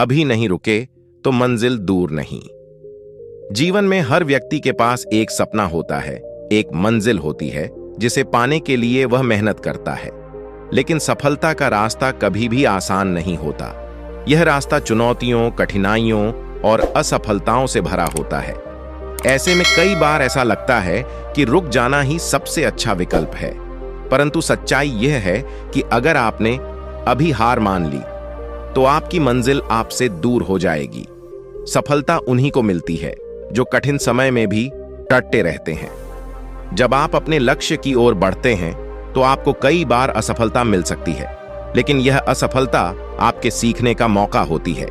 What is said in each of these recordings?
अभी नहीं रुके तो मंजिल दूर नहीं। जीवन में हर व्यक्ति के पास एक सपना होता है, एक मंजिल होती है जिसे पाने के लिए वह मेहनत करता है। लेकिन सफलता का रास्ता कभी भी आसान नहीं होता। यह रास्ता चुनौतियों, कठिनाइयों और असफलताओं से भरा होता है। ऐसे में कई बार ऐसा लगता है कि रुक जाना ही सबसे अच्छा विकल्प है। परंतु सच्चाई यह है कि अगर आपने अभी हार मान ली तो आपकी मंजिल आपसे दूर हो जाएगी। सफलता उन्हीं को मिलती है जो कठिन समय में भी डटे रहते हैं। जब आप अपने लक्ष्य की ओर बढ़ते हैं तो आपको कई बार असफलता मिल सकती है, लेकिन यह असफलता आपके सीखने का मौका होती है।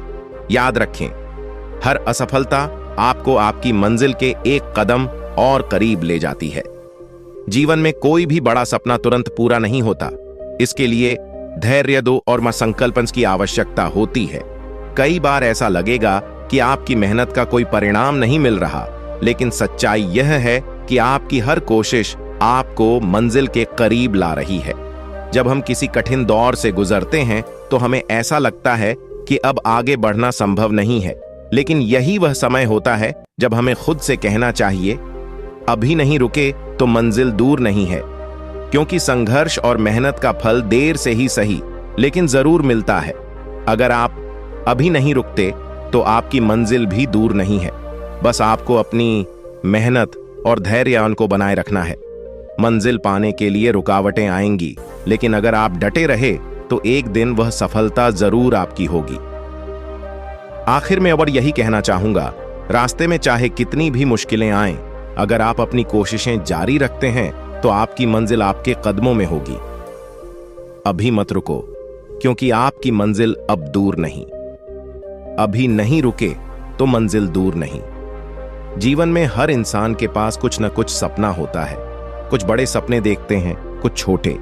याद रखें, हर असफलता आपको आपकी मंजिल के एक कदम और करीब ले जाती है। जीवन में कोई भी बड़ा सपना तुरंत पूरा नहीं होता। इसके लिए धैर्य दो और संकल्प की आवश्यकता होती है। कई बार ऐसा लगेगा कि आपकी मेहनत का कोई परिणाम नहीं मिल रहा, लेकिन सच्चाई यह है कि आपकी हर कोशिश आपको मंजिल के करीब ला रही है। जब हम किसी कठिन दौर से गुजरते हैं तो हमें ऐसा लगता है कि अब आगे बढ़ना संभव नहीं है, लेकिन यही वह समय होता है जब हमें खुद से कहना चाहिए, अभी नहीं रुके तो मंजिल दूर नहीं है। क्योंकि संघर्ष और मेहनत का फल देर से ही सही, लेकिन जरूर मिलता है। अगर आप अभी नहीं रुकते तो आपकी मंजिल भी दूर नहीं है। बस आपको अपनी मेहनत और धैर्य को बनाए रखना है। मंजिल पाने के लिए रुकावटें आएंगी, लेकिन अगर आप डटे रहे तो एक दिन वह सफलता जरूर आपकी होगी। आखिर में और यही कहना चाहूंगा, रास्ते में चाहे कितनी भी मुश्किलें आएं, अगर आप अपनी कोशिशें जारी रखते हैं तो आपकी मंजिल आपके कदमों में होगी। अभी मत रुको, क्योंकि आपकी मंजिल अब दूर नहीं। अभी नहीं रुके तो मंजिल दूर नहीं। जीवन में हर इंसान के पास कुछ न कुछ सपना होता है। कुछ बड़े सपने देखते हैं, कुछ छोटे,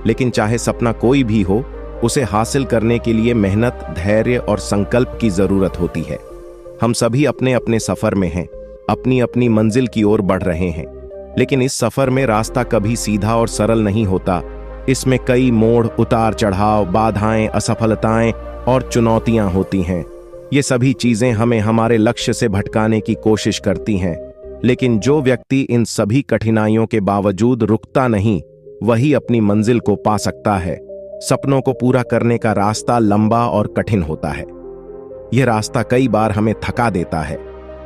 लेकिन चाहे सपना कोई भी हो, उसे हासिल करने के लिए मेहनत, धैर्य और संकल्प की जरूरत होती है। हम सभी अपने अपने सफर में हैं, अपनी अपनी मंजिल की ओर बढ़ रहे हैं, लेकिन इस सफर में रास्ता कभी सीधा और सरल नहीं होता। इसमें कई मोड़, उतार चढ़ाव, बाधाएं, असफलताएं और चुनौतियां होती हैं। ये सभी चीजें हमें हमारे लक्ष्य से भटकाने की कोशिश करती हैं, लेकिन जो व्यक्ति इन सभी कठिनाइयों के बावजूद रुकता नहीं, वही अपनी मंजिल को पा सकता है। सपनों को पूरा करने का रास्ता लंबा और कठिन होता है। यह रास्ता कई बार हमें थका देता है,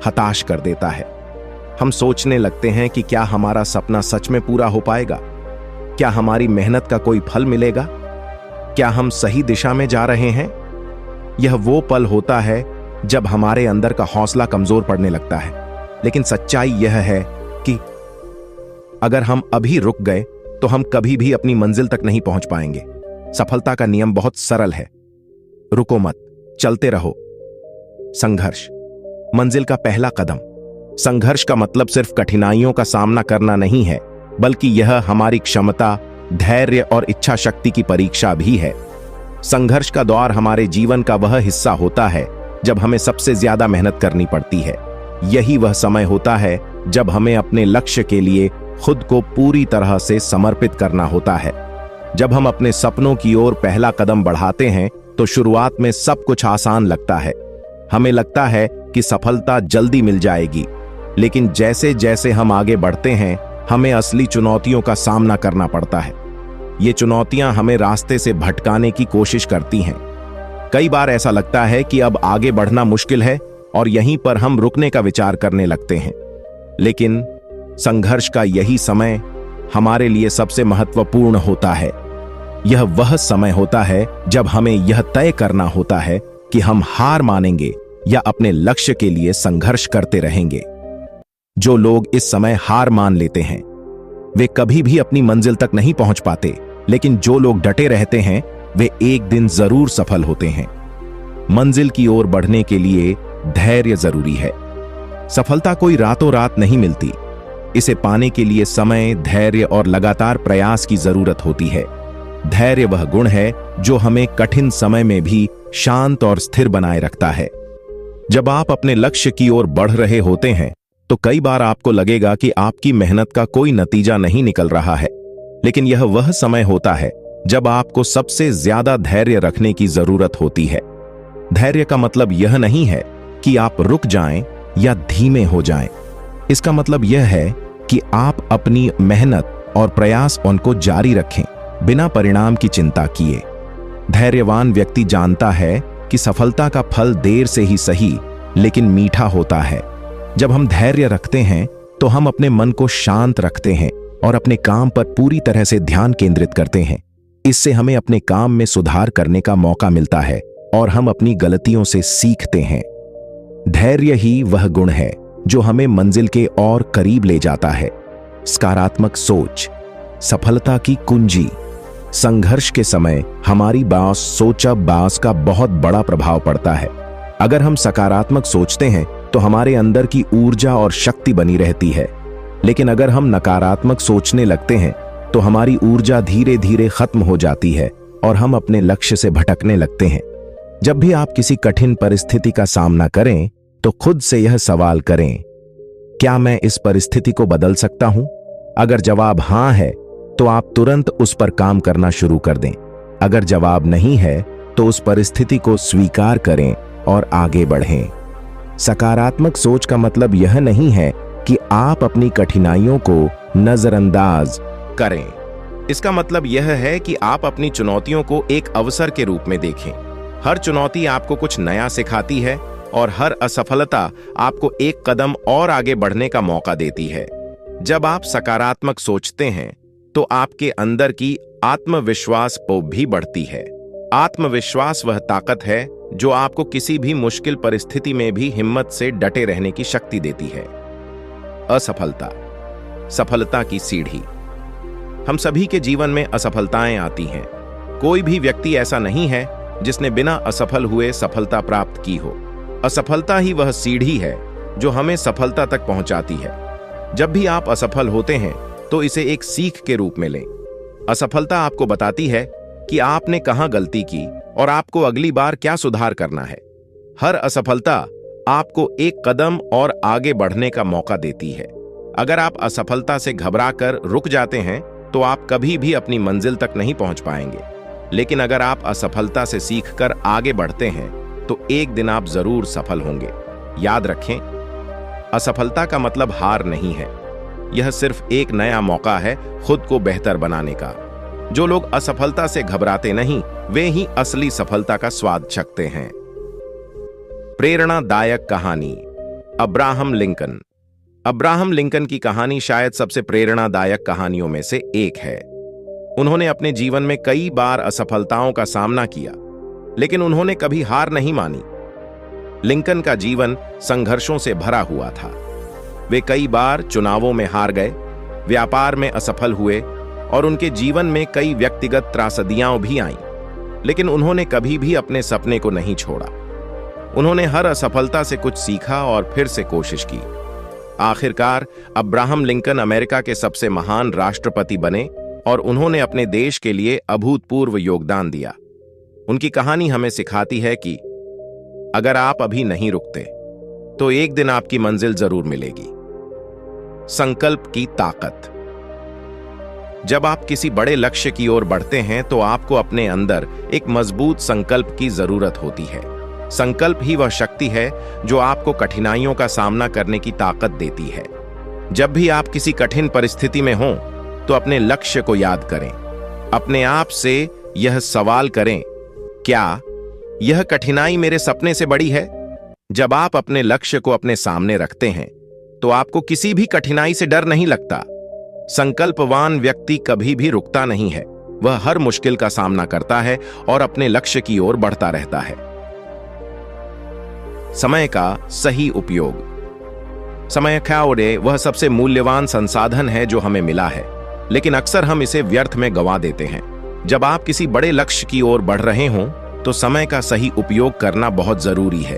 हताश कर देता है। हम सोचने लगते हैं कि क्या हमारा सपना सच में पूरा हो पाएगा? क्या हमारी मेहनत का कोई फल मिलेगा? क्या हम सही दिशा में जा रहे हैं? यह वो पल होता है जब हमारे अंदर का हौसला कमजोर पड़ने लगता है। लेकिन सच्चाई यह है कि अगर हम अभी रुक गए तो हम कभी भी अपनी मंजिल तक नहीं पहुंच पाएंगे। सफलता का नियम बहुत सरल है, रुको मत, चलते रहो। संघर्ष मंजिल का पहला कदम। संघर्ष का मतलब सिर्फ कठिनाइयों का सामना करना नहीं है, बल्कि यह हमारी क्षमता, धैर्य और इच्छा शक्ति की परीक्षा भी है। संघर्ष का दौर हमारे जीवन का वह हिस्सा होता है जब हमें सबसे ज्यादा मेहनत करनी पड़ती है। यही वह समय होता है जब हमें अपने लक्ष्य के लिए खुद को पूरी तरह से समर्पित करना होता है। जब हम अपने सपनों की ओर पहला कदम बढ़ाते हैं तो शुरुआत में सब कुछ आसान लगता है। हमें लगता है कि सफलता जल्दी मिल जाएगी, लेकिन जैसे जैसे हम आगे बढ़ते हैं, हमें असली चुनौतियों का सामना करना पड़ता है। ये चुनौतियां हमें रास्ते से भटकाने की कोशिश करती हैं। कई बार ऐसा लगता है कि अब आगे बढ़ना मुश्किल है और यहीं पर हम रुकने का विचार करने लगते हैं। लेकिन संघर्ष का यही समय हमारे लिए सबसे महत्वपूर्ण होता है। यह वह समय होता है जब हमें यह तय करना होता है कि हम हार मानेंगे या अपने लक्ष्य के लिए संघर्ष करते रहेंगे। जो लोग इस समय हार मान लेते हैं वे कभी भी अपनी मंजिल तक नहीं पहुंच पाते, लेकिन जो लोग डटे रहते हैं वे एक दिन जरूर सफल होते हैं। मंजिल की ओर बढ़ने के लिए धैर्य जरूरी है। सफलता कोई रातों रात नहीं मिलती। इसे पाने के लिए समय, धैर्य और लगातार प्रयास की जरूरत होती है। धैर्य वह गुण है जो हमें कठिन समय में भी शांत और स्थिर बनाए रखता है। जब आप अपने लक्ष्य की ओर बढ़ रहे होते हैं तो कई बार आपको लगेगा कि आपकी मेहनत का कोई नतीजा नहीं निकल रहा है, लेकिन यह वह समय होता है जब आपको सबसे ज्यादा धैर्य रखने की जरूरत होती है। धैर्य का मतलब यह नहीं है कि आप रुक जाएं या धीमे हो जाएं। इसका मतलब यह है कि आप अपनी मेहनत और प्रयास उनको जारी रखें, बिना परिणाम की चिंता किए। धैर्यवान व्यक्ति जानता है कि सफलता का फल देर से ही सही, लेकिन मीठा होता है। जब हम धैर्य रखते हैं तो हम अपने मन को शांत रखते हैं और अपने काम पर पूरी तरह से ध्यान केंद्रित करते हैं। इससे हमें अपने काम में सुधार करने का मौका मिलता है और हम अपनी गलतियों से सीखते हैं। धैर्य ही वह गुण है जो हमें मंजिल के और करीब ले जाता है। सकारात्मक सोच सफलता की कुंजी। संघर्ष के समय हमारी बास का बहुत बड़ा प्रभाव पड़ता है। अगर हम सकारात्मक सोचते हैं तो हमारे अंदर की ऊर्जा और शक्ति बनी रहती है, लेकिन अगर हम नकारात्मक सोचने लगते हैं तो हमारी ऊर्जा धीरे धीरे खत्म हो जाती है और हम अपने लक्ष्य से भटकने लगते हैं। जब भी आप किसी कठिन परिस्थिति का सामना करें तो खुद से यह सवाल करें, क्या मैं इस परिस्थिति को बदल सकता हूं? अगर जवाब हां है तो आप तुरंत उस पर काम करना शुरू कर दें। अगर जवाब नहीं है तो उस परिस्थिति को स्वीकार करें और आगे बढ़ें। सकारात्मक सोच का मतलब यह नहीं है कि आप अपनी कठिनाइयों को नजरअंदाज करें। इसका मतलब यह है कि आप अपनी चुनौतियों को एक अवसर के रूप में देखें। हर चुनौती आपको कुछ नया सिखाती है और हर असफलता आपको एक कदम और आगे बढ़ने का मौका देती है। जब आप सकारात्मक सोचते हैं तो आपके अंदर की आत्मविश्वास भी बढ़ती है। आत्मविश्वास वह ताकत है जो आपको किसी भी मुश्किल परिस्थिति में भी हिम्मत से डटे रहने की शक्ति देती है। असफलता सफलता की सीढ़ी। हम सभी के जीवन में असफलताएं आती हैं। कोई भी व्यक्ति ऐसा नहीं है जिसने बिना असफल हुए सफलता प्राप्त की हो। असफलता ही वह सीढ़ी है जो हमें सफलता तक पहुंचाती है। जब भी आप असफल होते हैं तो इसे एक सीख के रूप में लें। असफलता आपको बताती है कि आपने कहां गलती की और आपको अगली बार क्या सुधार करना है। हर असफलता आपको एक कदम और आगे बढ़ने का मौका देती है। अगर आप असफलता से घबराकर रुक जाते हैं तो आप कभी भी अपनी मंजिल तक नहीं पहुंच पाएंगे। लेकिन अगर आप असफलता से सीखकर आगे बढ़ते हैं तो एक दिन आप जरूर सफल होंगे। याद रखें, असफलता का मतलब हार नहीं है। यह सिर्फ एक नया मौका है खुद को बेहतर बनाने का। जो लोग असफलता से घबराते नहीं, वे ही असली सफलता का स्वाद चखते हैं। प्रेरणादायक कहानी। Abraham Lincoln. अब्राहम लिंकन की कहानी शायद सबसे प्रेरणादायक कहानियों में से एक है। उन्होंने अपने जीवन में कई बार असफलताओं का सामना किया, लेकिन उन्होंने कभी हार नहीं मानी। लिंकन का जीवन संघर्षों से भरा हुआ था। वे कई बार चुनावों में हार गए, व्यापार में असफल हुए और उनके जीवन में कई व्यक्तिगत त्रासदियां भी आईं। लेकिन उन्होंने कभी भी अपने सपने को नहीं छोड़ा। उन्होंने हर असफलता से कुछ सीखा और फिर से कोशिश की। आखिरकार अब्राहम लिंकन अमेरिका के सबसे महान राष्ट्रपति बने और उन्होंने अपने देश के लिए अभूतपूर्व योगदान दिया। उनकी कहानी हमें सिखाती है कि अगर आप अभी नहीं रुकते तो एक दिन आपकी मंजिल जरूर मिलेगी। संकल्प की ताकत। जब आप किसी बड़े लक्ष्य की ओर बढ़ते हैं तो आपको अपने अंदर एक मजबूत संकल्प की जरूरत होती है। संकल्प ही वह शक्ति है जो आपको कठिनाइयों का सामना करने की ताकत देती है। जब भी आप किसी कठिन परिस्थिति में हों तो अपने लक्ष्य को याद करें। अपने आप से यह सवाल करें, क्या यह कठिनाई मेरे सपने से बड़ी है? जब आप अपने लक्ष्य को अपने सामने रखते हैं तो आपको किसी भी कठिनाई से डर नहीं लगता। संकल्पवान व्यक्ति कभी भी रुकता नहीं है। वह हर मुश्किल का सामना करता है और अपने लक्ष्य की ओर बढ़ता रहता है। समय का सही उपयोग। समय वह सबसे मूल्यवान संसाधन है जो हमें मिला है, लेकिन अक्सर हम इसे व्यर्थ में गंवा देते हैं। जब आप किसी बड़े लक्ष्य की ओर बढ़ रहे हों तो समय का सही उपयोग करना बहुत जरूरी है।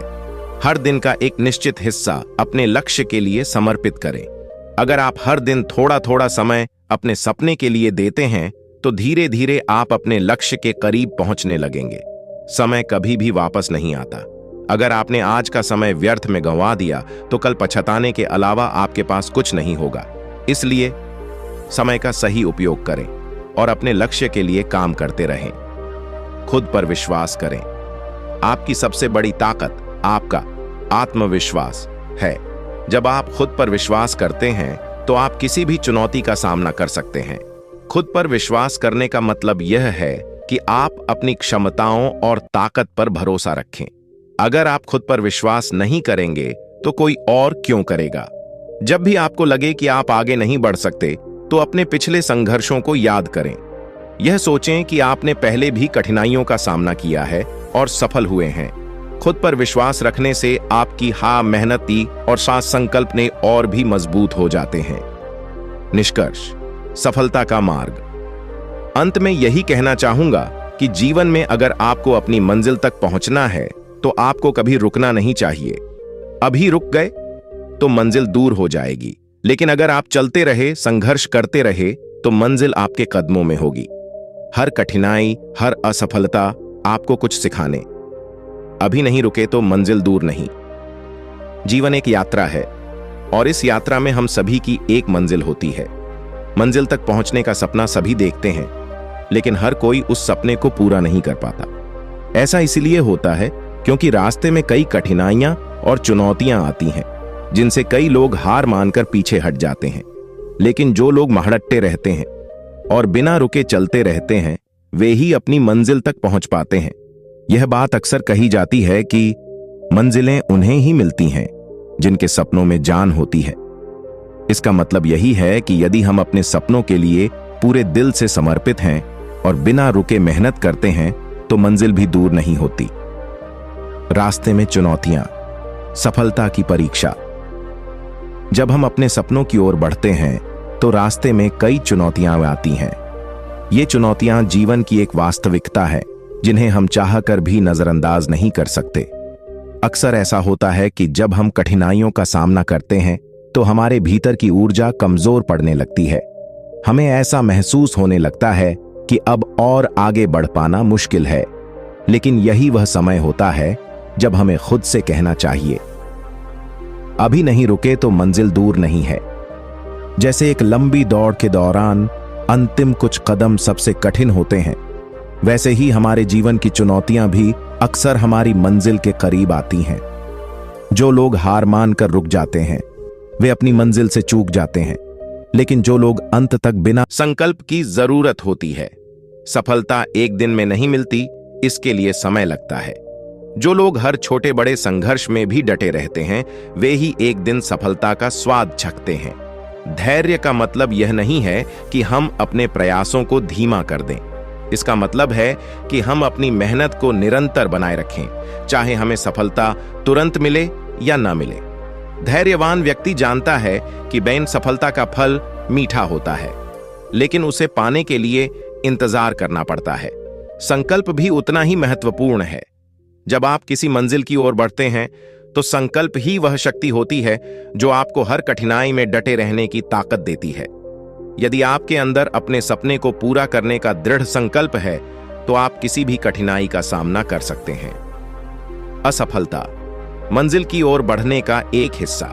हर दिन का एक निश्चित हिस्सा अपने लक्ष्य के लिए समर्पित करें। अगर आप हर दिन थोड़ा थोड़ा समय अपने सपने के लिए देते हैं तो धीरे धीरे आप अपने लक्ष्य के करीब पहुंचने लगेंगे। समय कभी भी वापस नहीं आता। अगर आपने आज का समय व्यर्थ में गंवा दिया तो कल पछताने के अलावा आपके पास कुछ नहीं होगा। इसलिए समय का सही उपयोग करें और अपने लक्ष्य के लिए काम करते रहें। खुद पर विश्वास करें। आपकी सबसे बड़ी ताकत आपका आत्मविश्वास है। जब आप खुद पर विश्वास करते हैं तो आप किसी भी चुनौती का सामना कर सकते हैं। खुद पर विश्वास करने का मतलब यह है कि आप अपनी क्षमताओं और ताकत पर भरोसा रखें। अगर आप खुद पर विश्वास नहीं करेंगे तो कोई और क्यों करेगा? जब भी आपको लगे कि आप आगे नहीं बढ़ सकते तो अपने पिछले संघर्षों को याद करें। यह सोचें कि आपने पहले भी कठिनाइयों का सामना किया है और सफल हुए हैं। खुद पर विश्वास रखने से आपकी मेहनती और साथ संकल्प ने और भी मजबूत हो जाते हैं। निष्कर्ष, सफलता का मार्ग। अंत में यही कहना चाहूंगा कि जीवन में अगर आपको अपनी मंजिल तक पहुंचना है तो आपको कभी रुकना नहीं चाहिए। अभी रुक गए तो मंजिल दूर हो जाएगी, लेकिन अगर आप चलते रहे, संघर्ष करते रहे तो मंजिल आपके कदमों में होगी। हर कठिनाई, हर असफलता आपको कुछ सिखाने। अभी नहीं रुके तो मंजिल दूर नहीं। जीवन एक यात्रा है और इस यात्रा में हम सभी की एक मंजिल होती है। मंजिल तक पहुंचने का सपना सभी देखते हैं, लेकिन हर कोई उस सपने को पूरा नहीं कर पाता। ऐसा इसलिए होता है क्योंकि रास्ते में कई कठिनाइयां और चुनौतियां आती हैं, जिनसे कई लोग हार मानकर पीछे हट जाते हैं। लेकिन जो लोग महड़ट्टे रहते हैं और बिना रुके चलते रहते हैं, वे ही अपनी मंजिल तक पहुंच पाते हैं। यह बात अक्सर कही जाती है कि मंजिलें उन्हें ही मिलती हैं जिनके सपनों में जान होती है। इसका मतलब यही है कि यदि हम अपने सपनों के लिए पूरे दिल से समर्पित हैं और बिना रुके मेहनत करते हैं तो मंजिल भी दूर नहीं होती। रास्ते में चुनौतियां, सफलता की परीक्षा। जब हम अपने सपनों की ओर बढ़ते हैं तो रास्ते में कई चुनौतियां आती हैं। ये चुनौतियां जीवन की एक वास्तविकता है जिन्हें हम चाहकर भी नजरअंदाज नहीं कर सकते। अक्सर ऐसा होता है कि जब हम कठिनाइयों का सामना करते हैं तो हमारे भीतर की ऊर्जा कमजोर पड़ने लगती है। हमें ऐसा महसूस होने लगता है कि अब और आगे बढ़ पाना मुश्किल है। लेकिन यही वह समय होता है जब हमें खुद से कहना चाहिए, अभी नहीं रुके तो मंजिल दूर नहीं है। जैसे एक लंबी दौड़ के दौरान अंतिम कुछ कदम सबसे कठिन होते हैं, वैसे ही हमारे जीवन की चुनौतियां भी अक्सर हमारी मंजिल के करीब आती हैं। जो लोग हार मानकर रुक जाते हैं वे अपनी मंजिल से चूक जाते हैं, लेकिन जो लोग अंत तक बिना संकल्प की जरूरत होती है। सफलता एक दिन में नहीं मिलती, इसके लिए समय लगता है। जो लोग हर छोटे बड़े संघर्ष में भी डटे रहते हैं, वे ही एक दिन सफलता का स्वाद चखते हैं। धैर्य का मतलब यह नहीं है कि हम अपने प्रयासों को धीमा कर दें। इसका मतलब है कि हम अपनी मेहनत को निरंतर बनाए रखें, चाहे हमें सफलता तुरंत मिले या ना मिले। धैर्यवान व्यक्ति जानता है कि बेन सफलता का फल मीठा होता है, लेकिन उसे पाने के लिए इंतजार करना पड़ता है। संकल्प भी उतना ही महत्वपूर्ण है। जब आप किसी मंजिल की ओर बढ़ते हैं तो संकल्प ही वह शक्ति होती है जो आपको हर कठिनाई में डटे रहने की ताकत देती है। यदि आपके अंदर अपने सपने को पूरा करने का दृढ़ संकल्प है तो आप किसी भी कठिनाई का सामना कर सकते हैं। असफलता, मंजिल की ओर बढ़ने का एक हिस्सा।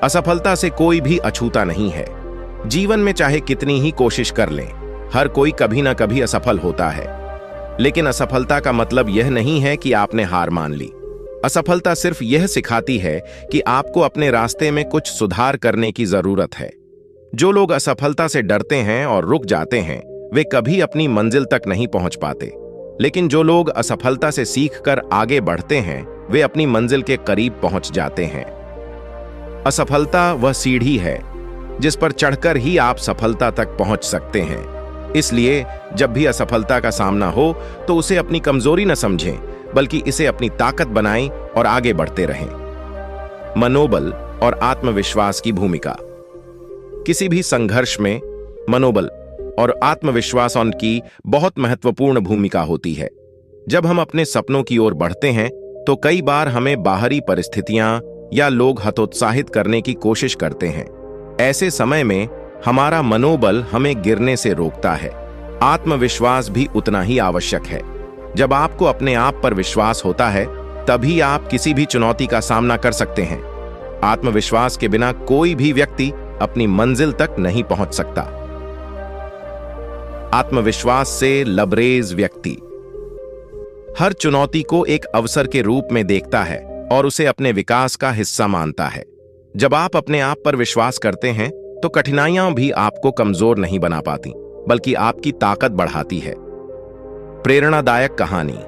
असफलता से कोई भी अछूता नहीं है। जीवन में चाहे कितनी ही कोशिश कर लें, हर कोई कभी ना कभी असफल होता है। लेकिन असफलता का मतलब यह नहीं है कि आपने हार मान ली। असफलता सिर्फ यह सिखाती है कि आपको अपने रास्ते में कुछ सुधार करने की जरूरत है। जो लोग असफलता से डरते हैं और रुक जाते हैं, वे कभी अपनी मंजिल तक नहीं पहुंच पाते। लेकिन जो लोग असफलता से सीखकर आगे बढ़ते हैं, वे अपनी मंजिल के करीब पहुंच जाते हैं। असफलता वह सीढ़ी है जिस पर चढ़कर ही आप सफलता तक पहुंच सकते हैं। इसलिए जब भी असफलता का सामना हो तो उसे अपनी कमजोरी न समझें, बल्कि इसे अपनी ताकत बनाएं और आगे बढ़ते रहें। मनोबल और आत्मविश्वास की भूमिका। किसी भी संघर्ष में मनोबल और आत्मविश्वास की बहुत महत्वपूर्ण भूमिका होती है। जब हम अपने सपनों की ओर बढ़ते हैं तो कई बार हमें बाहरी परिस्थितियां या लोग हतोत्साहित करने की कोशिश करते हैं। ऐसे समय में हमारा मनोबल हमें गिरने से रोकता है। आत्मविश्वास भी उतना ही आवश्यक है। जब आपको अपने आप पर विश्वास होता है, तभी आप किसी भी चुनौती का सामना कर सकते हैं। आत्मविश्वास के बिना कोई भी व्यक्ति अपनी मंजिल तक नहीं पहुंच सकता। आत्मविश्वास से लबरेज व्यक्ति। हर चुनौती को एक अवसर के रूप में देखता है और उसे अपने विकास का हिस्सा मानता है। जब आप अपने आप पर विश्वास करते हैं तो कठिनाइयां भी आपको कमजोर नहीं बना पाती, बल्कि आपकी ताकत बढ़ाती है। प्रेरणादायक कहानी।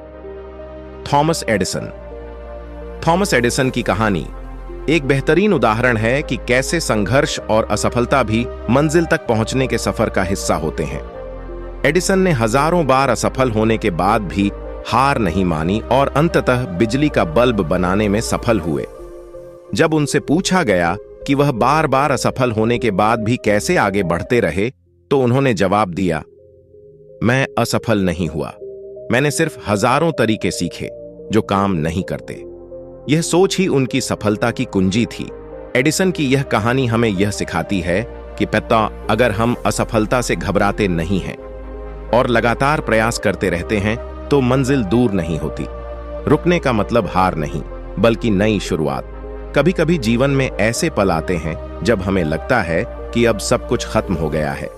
Thomas Edison. थॉमस एडिसन की कहानी एक बेहतरीन उदाहरण है कि कैसे संघर्ष और असफलता भी मंजिल तक पहुंचने के सफर का हिस्सा होते हैं। एडिसन ने हजारों बार असफल होने के बाद भी हार नहीं मानी और अंततः बिजली का बल्ब बनाने में सफल हुए। जब उनसे पूछा गया कि वह बार बार असफल होने के बाद भी कैसे आगे बढ़ते रहे, तो उन्होंने जवाब दिया, मैं असफल नहीं हुआ, मैंने सिर्फ हजारों तरीके सीखे जो काम नहीं करते। यह सोच ही उनकी सफलता की कुंजी थी। एडिसन की यह कहानी हमें यह सिखाती है कि पता अगर हम असफलता से घबराते नहीं हैं और लगातार प्रयास करते रहते हैं तो मंजिल दूर नहीं होती। रुकने का मतलब हार नहीं, बल्कि नई शुरुआत। कभी कभी जीवन में ऐसे पल आते हैं जब हमें लगता है कि अब सब कुछ खत्म हो गया है,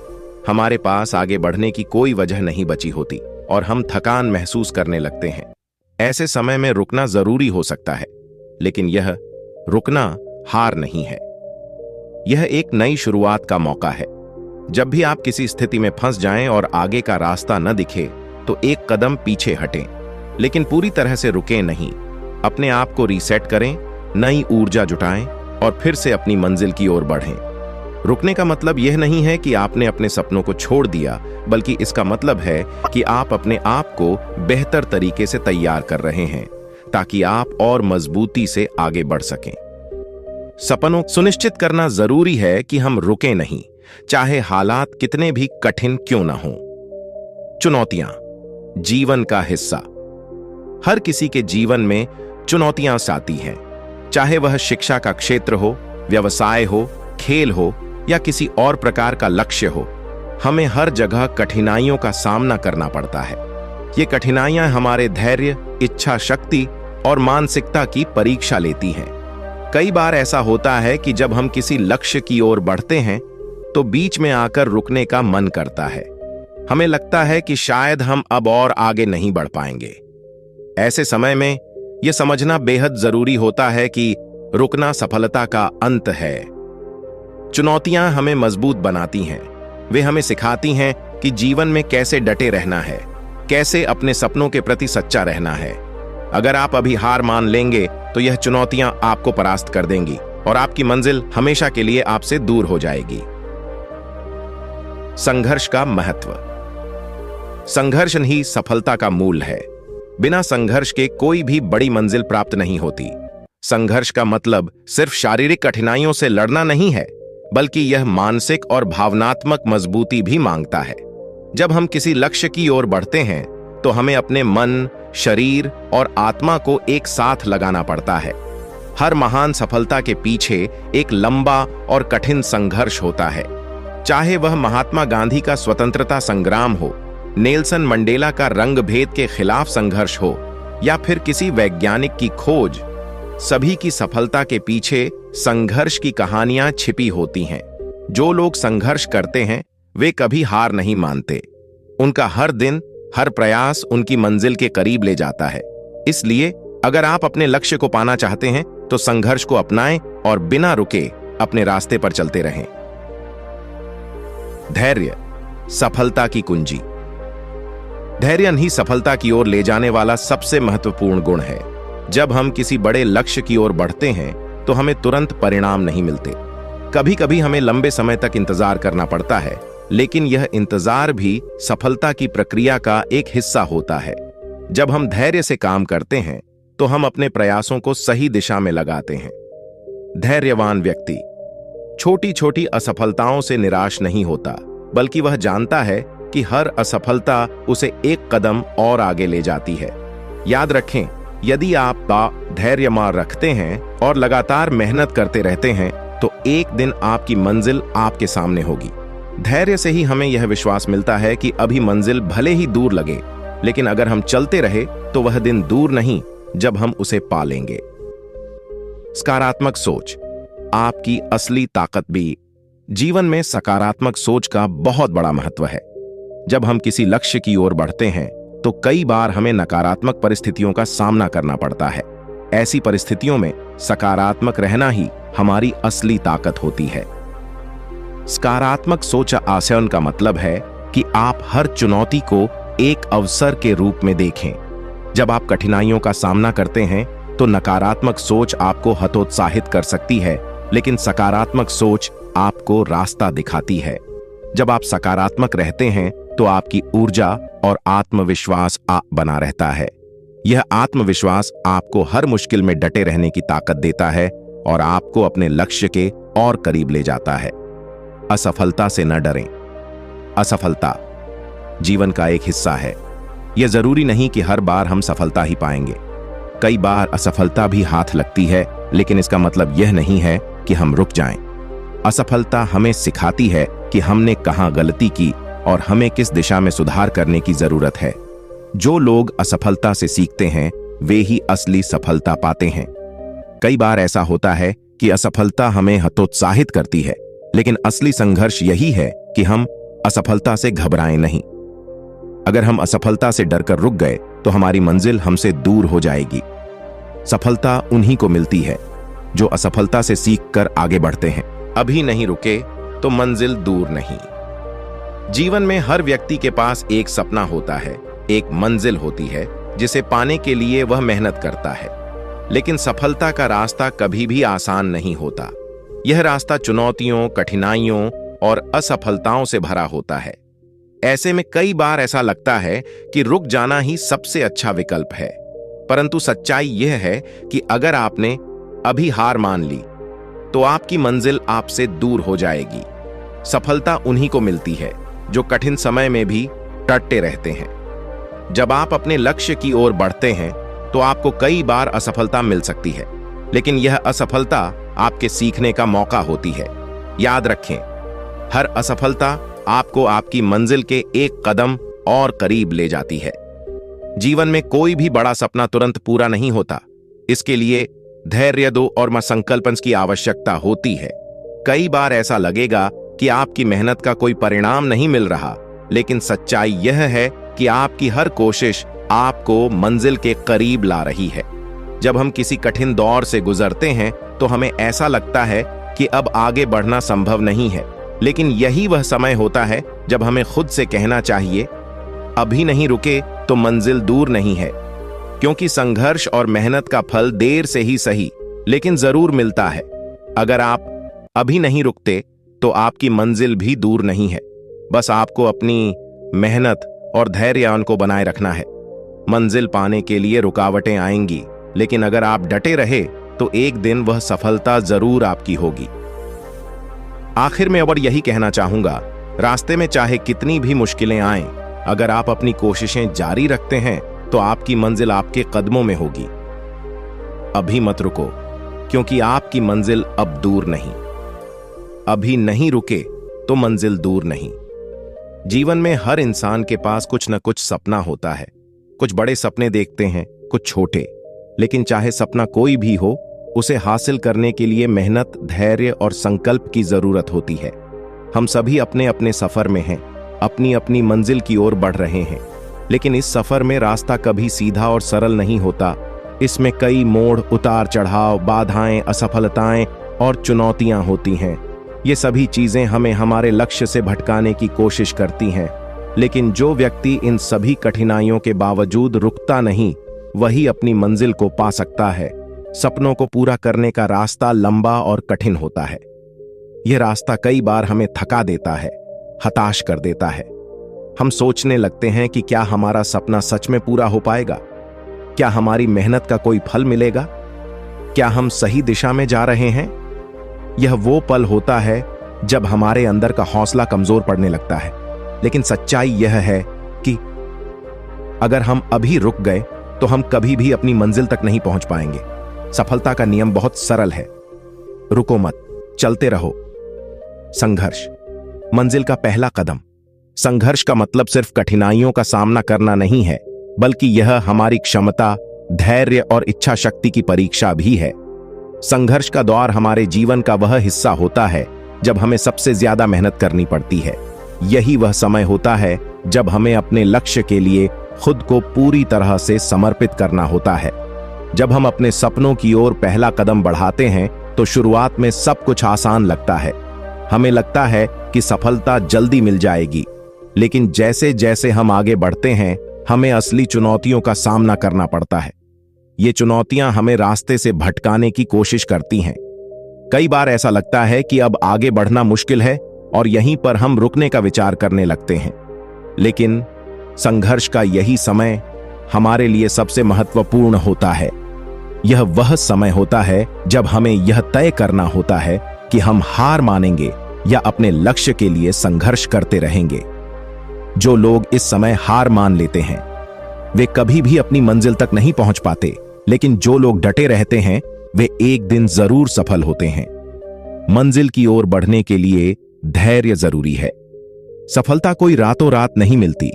हमारे पास आगे बढ़ने की कोई वजह नहीं बची होती और हम थकान महसूस करने लगते हैं। ऐसे समय में रुकना जरूरी हो सकता है, लेकिन यह रुकना हार नहीं है, यह एक नई शुरुआत का मौका है। जब भी आप किसी स्थिति में फंस जाएं और आगे का रास्ता न दिखे तो एक कदम पीछे हटें, लेकिन पूरी तरह से रुकें नहीं। अपने आप को रीसेट करें, नई ऊर्जा जुटाएं और फिर से अपनी मंजिल की ओर बढ़ें। रुकने का मतलब यह नहीं है कि आपने अपने सपनों को छोड़ दिया, बल्कि इसका मतलब है कि आप अपने आप को बेहतर तरीके से तैयार कर रहे हैं ताकि आप और मजबूती से आगे बढ़ सकें। सपनों सुनिश्चित करना जरूरी है कि हम रुकें नहीं, चाहे हालात कितने भी कठिन क्यों ना हों। चुनौतियां जीवन का हिस्सा। हर किसी के जीवन में चुनौतियां आती हैं, चाहे वह शिक्षा का क्षेत्र हो, व्यवसाय हो, खेल हो या किसी और प्रकार का लक्ष्य हो। हमें हर जगह कठिनाइयों का सामना करना पड़ता है। ये कठिनाइयां हमारे धैर्य, इच्छा शक्ति और मानसिकता की परीक्षा लेती हैं। कई बार ऐसा होता है कि जब हम किसी लक्ष्य की ओर बढ़ते हैं तो बीच में आकर रुकने का मन करता है। हमें लगता है कि शायद हम अब और आगे नहीं बढ़ पाएंगे। ऐसे समय में यह समझना बेहद जरूरी होता है कि रुकना सफलता का अंत है। चुनौतियां हमें मजबूत बनाती हैं। वे हमें सिखाती हैं कि जीवन में कैसे डटे रहना है, कैसे अपने सपनों के प्रति सच्चा रहना है। अगर आप अभी हार मान लेंगे तो यह चुनौतियां आपको परास्त कर देंगी और आपकी मंजिल हमेशा के लिए आपसे दूर हो जाएगी। संघर्ष का महत्व। संघर्ष ही सफलता का मूल है। बिना संघर्ष के कोई भी बड़ी मंजिल प्राप्त नहीं होती। संघर्ष का मतलब सिर्फ शारीरिक कठिनाइयों से लड़ना नहीं है, बल्कि यह मानसिक और भावनात्मक मजबूती भी मांगता है। जब हम किसी लक्ष्य की ओर बढ़ते हैं तो हमें अपने मन, शरीर और आत्मा को एक साथ लगाना पड़ता है। हर महान सफलता के पीछे एक लंबा और कठिन संघर्ष होता है, चाहे वह महात्मा गांधी का स्वतंत्रता संग्राम हो, नेल्सन मंडेला का रंग भेद के खिलाफ संघर्ष हो या फिर किसी वैज्ञानिक की खोज। सभी की सफलता के पीछे संघर्ष की कहानियां छिपी होती हैं। जो लोग संघर्ष करते हैं वे कभी हार नहीं मानते। उनका हर दिन, हर प्रयास उनकी मंजिल के करीब ले जाता है। इसलिए अगर आप अपने लक्ष्य को पाना चाहते हैं तो संघर्ष को अपनाएं और बिना रुके अपने रास्ते पर चलते रहें। धैर्य सफलता की कुंजी। धैर्य ही सफलता की ओर ले जाने वाला सबसे महत्वपूर्ण गुण है। जब हम किसी बड़े लक्ष्य की ओर बढ़ते हैं तो हमें तुरंत परिणाम नहीं मिलते। कभी कभी हमें लंबे समय तक इंतजार करना पड़ता है, लेकिन यह इंतजार भी सफलता की प्रक्रिया का एक हिस्सा होता है। जब हम धैर्य से काम करते हैं तो हम अपने प्रयासों को सही दिशा में लगाते हैं। धैर्यवान व्यक्ति छोटी छोटी असफलताओं से निराश नहीं होता, बल्कि वह जानता है कि हर असफलता उसे एक कदम और आगे ले जाती है। याद रखें, यदि आप धैर्य मार रखते हैं और लगातार मेहनत करते रहते हैं तो एक दिन आपकी मंजिल आपके सामने होगी। धैर्य से ही हमें यह विश्वास मिलता है कि अभी मंजिल भले ही दूर लगे, लेकिन अगर हम चलते रहे तो वह दिन दूर नहीं जब हम उसे पा लेंगे। सकारात्मक सोच आपकी असली ताकत भी। जीवन में सकारात्मक सोच का बहुत बड़ा महत्व है। जब हम किसी लक्ष्य की ओर बढ़ते हैं तो कई बार हमें नकारात्मक परिस्थितियों का सामना करना पड़ता है। ऐसी परिस्थितियों में सकारात्मक रहना ही हमारी असली ताकत होती है। सकारात्मक सोच आशयन का मतलब है कि आप हर चुनौती को एक अवसर के रूप में देखें। जब आप कठिनाइयों का सामना करते हैं तो नकारात्मक सोच आपको हतोत्साहित कर सकती है, लेकिन सकारात्मक सोच आपको रास्ता दिखाती है। जब आप सकारात्मक रहते हैं तो आपकी ऊर्जा और आत्मविश्वास बना रहता है। यह आत्मविश्वास आपको हर मुश्किल में डटे रहने की ताकत देता है और आपको अपने लक्ष्य के और करीब ले जाता है। असफलता से न डरें। असफलता जीवन का एक हिस्सा है। यह जरूरी नहीं कि हर बार हम सफलता ही पाएंगे। कई बार असफलता भी हाथ लगती है, लेकिन इसका मतलब यह नहीं है कि हम रुक जाएं। असफलता हमें सिखाती है कि हमने कहां गलती की और हमें किस दिशा में सुधार करने की जरूरत है। जो लोग असफलता से सीखते हैं वे ही असली सफलता पाते हैं। कई बार ऐसा होता है कि असफलता हमें हतोत्साहित करती है, लेकिन असली संघर्ष यही है कि हम असफलता से घबराएं नहीं। अगर हम असफलता से डरकर रुक गए तो हमारी मंजिल हमसे दूर हो जाएगी। सफलता उन्हीं को मिलती है जो असफलता से सीखकर आगे बढ़ते हैं। अभी नहीं रुके तो मंजिल दूर नहीं। जीवन में हर व्यक्ति के पास एक सपना होता है, एक मंजिल होती है जिसे पाने के लिए वह मेहनत करता है। लेकिन सफलता का रास्ता कभी भी आसान नहीं होता। यह रास्ता चुनौतियों, कठिनाइयों और असफलताओं से भरा होता है। ऐसे में कई बार ऐसा लगता है कि रुक जाना ही सबसे अच्छा विकल्प है, परंतु सच्चाई यह है कि अगर आपने अभी हार मान ली तो आपकी मंजिल आपसे दूर हो जाएगी। सफलता उन्हीं को मिलती है जो कठिन समय में भी डटे रहते हैं। जब आप अपने लक्ष्य की ओर बढ़ते हैं तो आपको कई बार असफलता मिल सकती है, लेकिन यह असफलता आपके सीखने का मौका होती है। याद रखें, हर असफलता आपको आपकी मंजिल के एक कदम और करीब ले जाती है। जीवन में कोई भी बड़ा सपना तुरंत पूरा नहीं होता। इसके लिए धैर्य दो और संकल्प की आवश्यकता होती है। कई बार ऐसा लगेगा कि आपकी मेहनत का कोई परिणाम नहीं मिल रहा, लेकिन सच्चाई यह है कि आपकी हर कोशिश आपको मंजिल के करीब ला रही है। जब हम किसी कठिन दौर से गुजरते हैं तो हमें ऐसा लगता है कि अब आगे बढ़ना संभव नहीं है, लेकिन यही वह समय होता है जब हमें खुद से कहना चाहिए, अभी नहीं रुके तो मंजिल दूर नहीं है। क्योंकि संघर्ष और मेहनत का फल देर से ही सही, लेकिन जरूर मिलता है। अगर आप अभी नहीं रुकते तो आपकी मंजिल भी दूर नहीं है। बस आपको अपनी मेहनत और धैर्य को बनाए रखना है। मंजिल पाने के लिए रुकावटें आएंगी, लेकिन अगर आप डटे रहे तो एक दिन वह सफलता जरूर आपकी होगी। आखिर में और यही कहना चाहूंगा, रास्ते में चाहे कितनी भी मुश्किलें आएं, अगर आप अपनी कोशिशें जारी रखते हैं तो आपकी मंजिल आपके कदमों में होगी। अभी मत रुको, क्योंकि आपकी मंजिल अब दूर नहीं। अभी नहीं रुके तो मंजिल दूर नहीं। जीवन में हर इंसान के पास कुछ न कुछ सपना होता है। कुछ बड़े सपने देखते हैं, कुछ छोटे, लेकिन चाहे सपना कोई भी हो, उसे हासिल करने के लिए मेहनत, धैर्य और संकल्प की जरूरत होती है। हम सभी अपने अपने सफर में हैं, अपनी अपनी मंजिल की ओर बढ़ रहे हैं, लेकिन इस सफर में रास्ता कभी सीधा और सरल नहीं होता। इसमें कई मोड़, उतार चढ़ाव, बाधाएं, असफलताएं और चुनौतियां होती हैं। ये सभी चीजें हमें हमारे लक्ष्य से भटकाने की कोशिश करती हैं, लेकिन जो व्यक्ति इन सभी कठिनाइयों के बावजूद रुकता नहीं, वही अपनी मंजिल को पा सकता है। सपनों को पूरा करने का रास्ता लंबा और कठिन होता है। यह रास्ता कई बार हमें थका देता है, हताश कर देता है। हम सोचने लगते हैं कि क्या हमारा सपना सच में पूरा हो पाएगा? क्या हमारी मेहनत का कोई फल मिलेगा? क्या हम सही दिशा में जा रहे हैं? यह वो पल होता है जब हमारे अंदर का हौसला कमजोर पड़ने लगता है। लेकिन सच्चाई यह है कि अगर हम अभी रुक गए तो हम कभी भी अपनी मंजिल तक नहीं पहुंच पाएंगे। सफलता का नियम बहुत सरल है, रुको मत, चलते रहो। संघर्ष मंजिल का पहला कदम। संघर्ष का मतलब सिर्फ कठिनाइयों का सामना करना नहीं है, बल्कि यह हमारी क्षमता, धैर्य और इच्छा शक्ति की परीक्षा भी है। संघर्ष का दौर हमारे जीवन का वह हिस्सा होता है जब हमें सबसे ज्यादा मेहनत करनी पड़ती है। यही वह समय होता है जब हमें अपने लक्ष्य के लिए खुद को पूरी तरह से समर्पित करना होता है। जब हम अपने सपनों की ओर पहला कदम बढ़ाते हैं तो शुरुआत में सब कुछ आसान लगता है। हमें लगता है कि सफलता जल्दी मिल जाएगी, लेकिन जैसे जैसे हम आगे बढ़ते हैं हमें असली चुनौतियों का सामना करना पड़ता है। ये चुनौतियां हमें रास्ते से भटकाने की कोशिश करती हैं। कई बार ऐसा लगता है कि अब आगे बढ़ना मुश्किल है और यहीं पर हम रुकने का विचार करने लगते हैं। लेकिन संघर्ष का यही समय हमारे लिए सबसे महत्वपूर्ण होता है। यह वह समय होता है जब हमें यह तय करना होता है कि हम हार मानेंगे या अपने लक्ष्य के लिए संघर्ष करते रहेंगे। जो लोग इस समय हार मान लेते हैं वे कभी भी अपनी मंजिल तक नहीं पहुंच पाते, लेकिन जो लोग डटे रहते हैं वे एक दिन जरूर सफल होते हैं। मंजिल की ओर बढ़ने के लिए धैर्य जरूरी है। सफलता कोई रातों रात नहीं मिलती।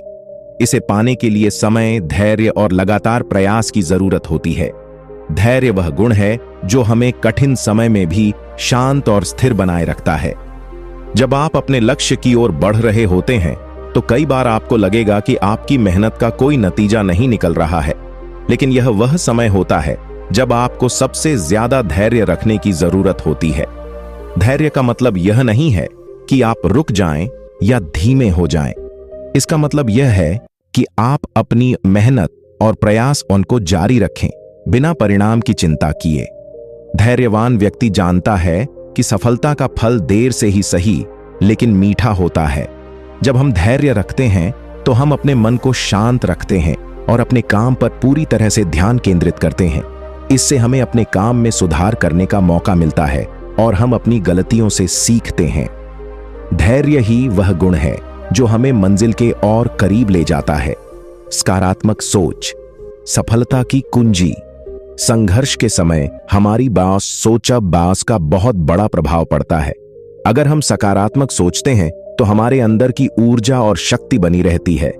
इसे पाने के लिए समय, धैर्य और लगातार प्रयास की जरूरत होती है। धैर्य वह गुण है जो हमें कठिन समय में भी शांत और स्थिर बनाए रखता है। जब आप अपने लक्ष्य की ओर बढ़ रहे होते हैं तो कई बार आपको लगेगा कि आपकी मेहनत का कोई नतीजा नहीं निकल रहा है, लेकिन यह वह समय होता है जब आपको सबसे ज्यादा धैर्य रखने की जरूरत होती है। धैर्य का मतलब यह नहीं है कि आप रुक जाएं या धीमे हो जाएं। इसका मतलब यह है कि आप अपनी मेहनत और प्रयास उनको जारी रखें बिना परिणाम की चिंता किए। धैर्यवान व्यक्ति जानता है कि सफलता का फल देर से ही सही लेकिन मीठा होता है। जब हम धैर्य रखते हैं तो हम अपने मन को शांत रखते हैं और अपने काम पर पूरी तरह से ध्यान केंद्रित करते हैं। इससे हमें अपने काम में सुधार करने का मौका मिलता है और हम अपनी गलतियों से सीखते हैं। धैर्य ही वह गुण है जो हमें मंजिल के और करीब ले जाता है। सकारात्मक सोच सफलता की कुंजी। संघर्ष के समय हमारी बास का बहुत बड़ा प्रभाव पड़ता है। अगर हम सकारात्मक सोचते हैं तो हमारे अंदर की ऊर्जा और शक्ति बनी रहती है,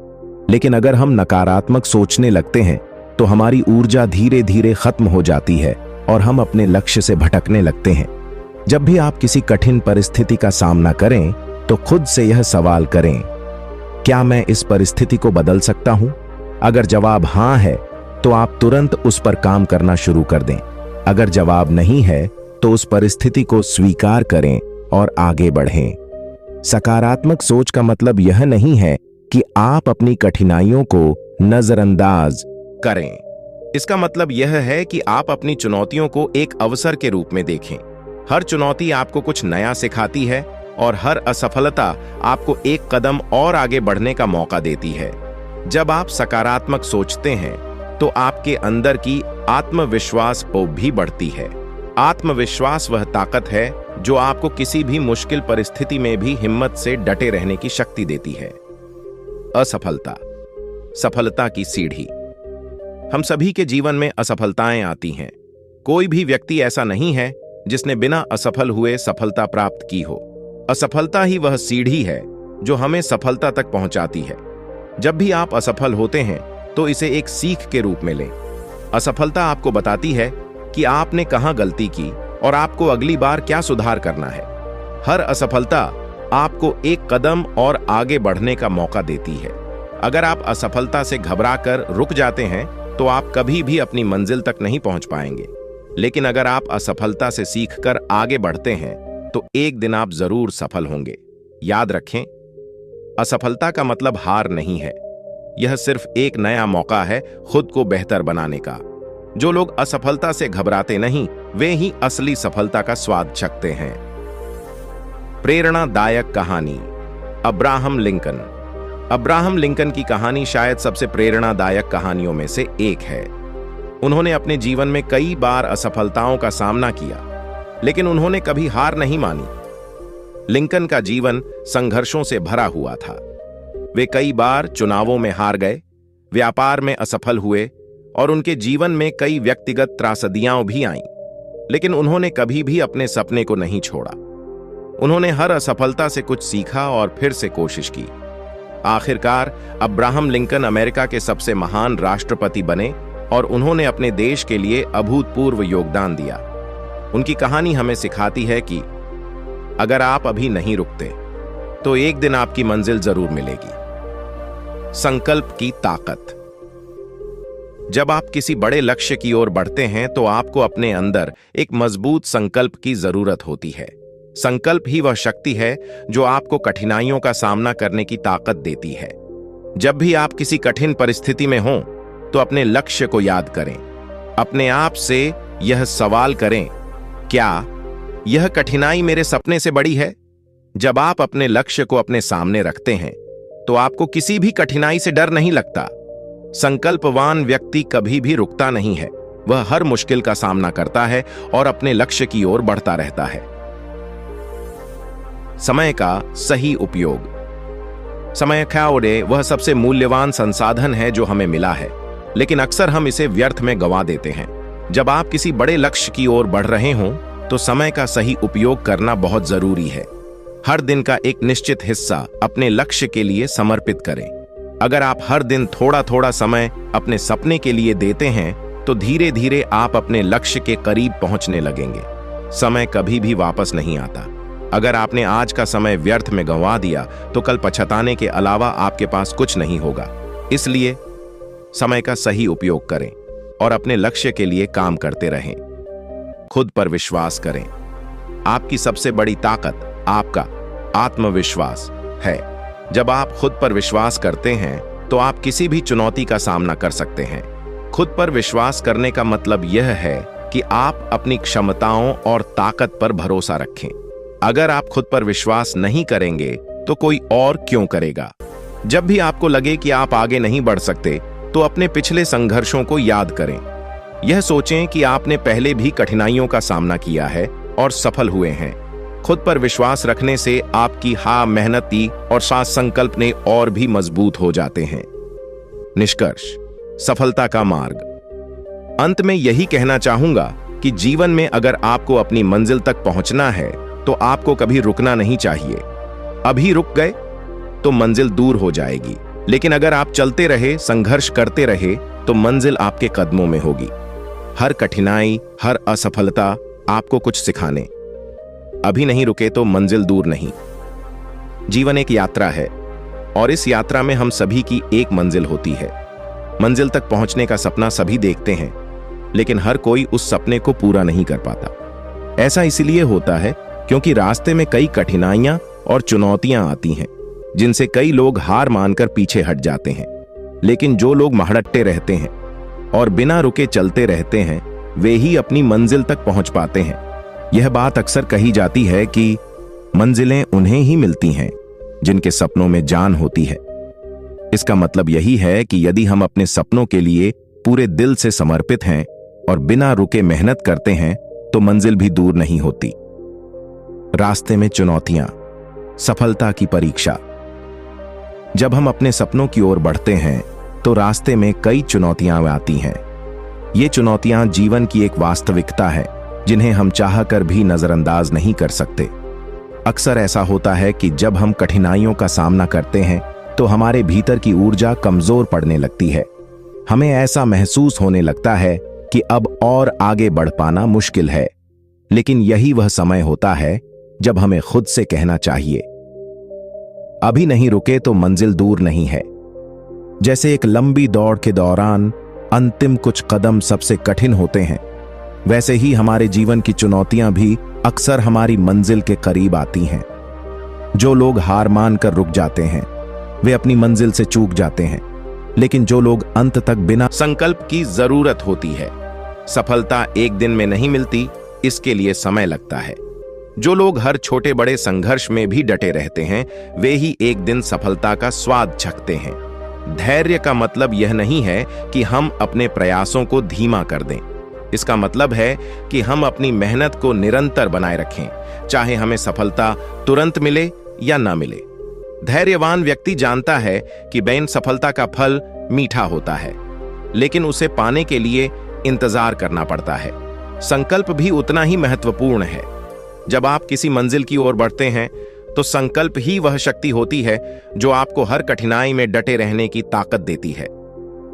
लेकिन अगर हम नकारात्मक सोचने लगते हैं तो हमारी ऊर्जा धीरे धीरे खत्म हो जाती है और हम अपने लक्ष्य से भटकने लगते हैं। जब भी आप किसी कठिन परिस्थिति का सामना करें तो खुद से यह सवाल करें, क्या मैं इस परिस्थिति को बदल सकता हूं? अगर जवाब हां है तो आप तुरंत उस पर काम करना शुरू कर दें। अगर जवाब नहीं है तो उस परिस्थिति को स्वीकार करें और आगे बढ़ें। सकारात्मक सोच का मतलब यह नहीं है कि आप अपनी कठिनाइयों को नजरअंदाज करें। इसका मतलब यह है कि आप अपनी चुनौतियों को एक अवसर के रूप में देखें। हर चुनौती आपको कुछ नया सिखाती है और हर असफलता आपको एक कदम और आगे बढ़ने का मौका देती है। जब आप सकारात्मक सोचते हैं तो आपके अंदर की आत्मविश्वास भी बढ़ती है। आत्मविश्वास वह ताकत है जो आपको किसी भी मुश्किल परिस्थिति में भी हिम्मत से डटे रहने की शक्ति देती है। असफलता सफलता की सीढ़ी। हम सभी के जीवन में असफलताएं आती हैं। कोई भी व्यक्ति ऐसा नहीं है जिसने बिना असफल हुए सफलता प्राप्त की हो। असफलता ही वह सीढ़ी है जो हमें सफलता तक पहुंचाती है। जब भी आप असफल होते हैं तो इसे एक सीख के रूप में लें। असफलता आपको बताती है कि आपने कहां गलती की और आपको अगली बार क्या सुधार करना है। हर असफलता आपको एक कदम और आगे बढ़ने का मौका देती है। अगर आप असफलता से घबराकर रुक जाते हैं तो आप कभी भी अपनी मंजिल तक नहीं पहुंच पाएंगे। लेकिन अगर आप असफलता से सीखकर आगे बढ़ते हैं तो एक दिन आप जरूर सफल होंगे। याद रखें, असफलता का मतलब हार नहीं है। यह सिर्फ एक नया मौका है खुद को बेहतर बनाने का। जो लोग असफलता से घबराते नहीं, वे ही असली सफलता का स्वाद चखते हैं। प्रेरणादायक कहानी। Abraham Lincoln. अब्राहम लिंकन की कहानी शायद सबसे प्रेरणादायक कहानियों में से एक है। उन्होंने अपने जीवन में कई बार असफलताओं का सामना किया, लेकिन उन्होंने कभी हार नहीं मानी। लिंकन का जीवन संघर्षों से भरा हुआ था। वे कई बार चुनावों में हार गए, व्यापार में असफल हुए और उनके जीवन में कई व्यक्तिगत त्रासदियां भी आईं। लेकिन उन्होंने कभी भी अपने सपने को नहीं छोड़ा। उन्होंने हर असफलता से कुछ सीखा और फिर से कोशिश की। आखिरकार अब्राहम लिंकन अमेरिका के सबसे महान राष्ट्रपति बने और उन्होंने अपने देश के लिए अभूतपूर्व योगदान दिया। उनकी कहानी हमें सिखाती है कि अगर आप अभी नहीं रुकते तो एक दिन आपकी मंजिल जरूर मिलेगी। संकल्प की ताकत। जब आप किसी बड़े लक्ष्य की ओर बढ़ते हैं तो आपको अपने अंदर एक मजबूत संकल्प की जरूरत होती है। संकल्प ही वह शक्ति है जो आपको कठिनाइयों का सामना करने की ताकत देती है। जब भी आप किसी कठिन परिस्थिति में हों तो अपने लक्ष्य को याद करें। अपने आप से यह सवाल करें, क्या यह कठिनाई मेरे सपने से बड़ी है? जब आप अपने लक्ष्य को अपने सामने रखते हैं तो आपको किसी भी कठिनाई से डर नहीं लगता। संकल्पवान व्यक्ति कभी भी रुकता नहीं है, वह हर मुश्किल का सामना करता है और अपने लक्ष्य की ओर बढ़ता रहता है। समय का सही उपयोग। समय ख्याओरे वह सबसे मूल्यवान संसाधन है जो हमें मिला है, लेकिन अक्सर हम इसे व्यर्थ में गंवा देते हैं। जब आप किसी बड़े लक्ष्य की ओर बढ़ रहे हों तो समय का सही उपयोग करना बहुत जरूरी है। हर दिन का एक निश्चित हिस्सा अपने लक्ष्य के लिए समर्पित करें। अगर आप हर दिन थोड़ा थोड़ा समय अपने सपने के लिए देते हैं तो धीरे धीरे आप अपने लक्ष्य के करीब पहुंचने लगेंगे। समय कभी भी वापस नहीं आता। अगर आपने आज का समय व्यर्थ में गंवा दिया तो कल पछताने के अलावा आपके पास कुछ नहीं होगा। इसलिए समय का सही उपयोग करें और अपने लक्ष्य के लिए काम करते रहें। खुद पर विश्वास करें। आपकी सबसे बड़ी ताकत आपका आत्मविश्वास है। जब आप खुद पर विश्वास करते हैं तो आप किसी भी चुनौती का सामना कर सकते हैं। खुद पर विश्वास करने का मतलब यह है कि आप अपनी क्षमताओं और ताकत पर भरोसा रखें। अगर आप खुद पर विश्वास नहीं करेंगे तो कोई और क्यों करेगा? जब भी आपको लगे कि आप आगे नहीं बढ़ सकते तो अपने पिछले संघर्षों को याद करें। यह सोचें कि आपने पहले भी कठिनाइयों का सामना किया है और सफल हुए हैं। खुद पर विश्वास रखने से आपकी मेहनती और साथ संकल्प ने और भी मजबूत हो जाते हैं। निष्कर्ष, सफलता का मार्ग। अंत में यही कहना चाहूंगा कि जीवन में अगर आपको अपनी मंजिल तक पहुंचना है तो आपको कभी रुकना नहीं चाहिए। अभी रुक गए तो मंजिल दूर हो जाएगी, लेकिन अगर आप चलते रहे, संघर्ष करते रहे तो मंजिल आपके कदमों में होगी। हर कठिनाई, हर असफलता आपको कुछ सिखाने। अभी नहीं रुके तो मंजिल दूर नहीं। जीवन एक यात्रा है और इस यात्रा में हम सभी की एक मंजिल होती है। मंजिल तक पहुंचने का सपना सभी देखते हैं, लेकिन हर कोई उस सपने को पूरा नहीं कर पाता। ऐसा इसलिए होता है क्योंकि रास्ते में कई कठिनाइयां और चुनौतियां आती हैं, जिनसे कई लोग हार मानकर पीछे हट जाते हैं। लेकिन जो लोग महड़ट्टे रहते हैं और बिना रुके चलते रहते हैं, वे ही अपनी मंजिल तक पहुंच पाते हैं। यह बात अक्सर कही जाती है कि मंजिलें उन्हें ही मिलती हैं जिनके सपनों में जान होती है। इसका मतलब यही है कि यदि हम अपने सपनों के लिए पूरे दिल से समर्पित हैं और बिना रुके मेहनत करते हैं तो मंजिल भी दूर नहीं होती। रास्ते में चुनौतियां, सफलता की परीक्षा। जब हम अपने सपनों की ओर बढ़ते हैं तो रास्ते में कई चुनौतियां आती हैं। ये चुनौतियां जीवन की एक वास्तविकता है जिन्हें हम चाहकर भी नजरअंदाज नहीं कर सकते। अक्सर ऐसा होता है कि जब हम कठिनाइयों का सामना करते हैं तो हमारे भीतर की ऊर्जा कमजोर पड़ने लगती है। हमें ऐसा महसूस होने लगता है कि अब और आगे बढ़ पाना मुश्किल है। लेकिन यही वह समय होता है जब हमें खुद से कहना चाहिए, अभी नहीं रुके तो मंजिल दूर नहीं है। जैसे एक लंबी दौड़ के दौरान अंतिम कुछ कदम सबसे कठिन होते हैं, वैसे ही हमारे जीवन की चुनौतियां भी अक्सर हमारी मंजिल के करीब आती हैं। जो लोग हार मानकर रुक जाते हैं वे अपनी मंजिल से चूक जाते हैं, लेकिन जो लोग अंत तक बिना संकल्प की जरूरत होती है। सफलता एक दिन में नहीं मिलती, इसके लिए समय लगता है। जो लोग हर छोटे बड़े संघर्ष में भी डटे रहते हैं वे ही एक दिन सफलता का स्वाद चखते हैं। धैर्य का मतलब यह नहीं है कि हम अपने प्रयासों को धीमा कर दें। इसका मतलब है कि हम अपनी मेहनत को निरंतर बनाए रखें, चाहे हमें सफलता तुरंत मिले या ना मिले। धैर्यवान व्यक्ति जानता है कि बेन सफलता का फल मीठा होता है, लेकिन उसे पाने के लिए इंतजार करना पड़ता है। संकल्प भी उतना ही महत्वपूर्ण है। जब आप किसी मंजिल की ओर बढ़ते हैं तो संकल्प ही वह शक्ति होती है जो आपको हर कठिनाई में डटे रहने की ताकत देती है।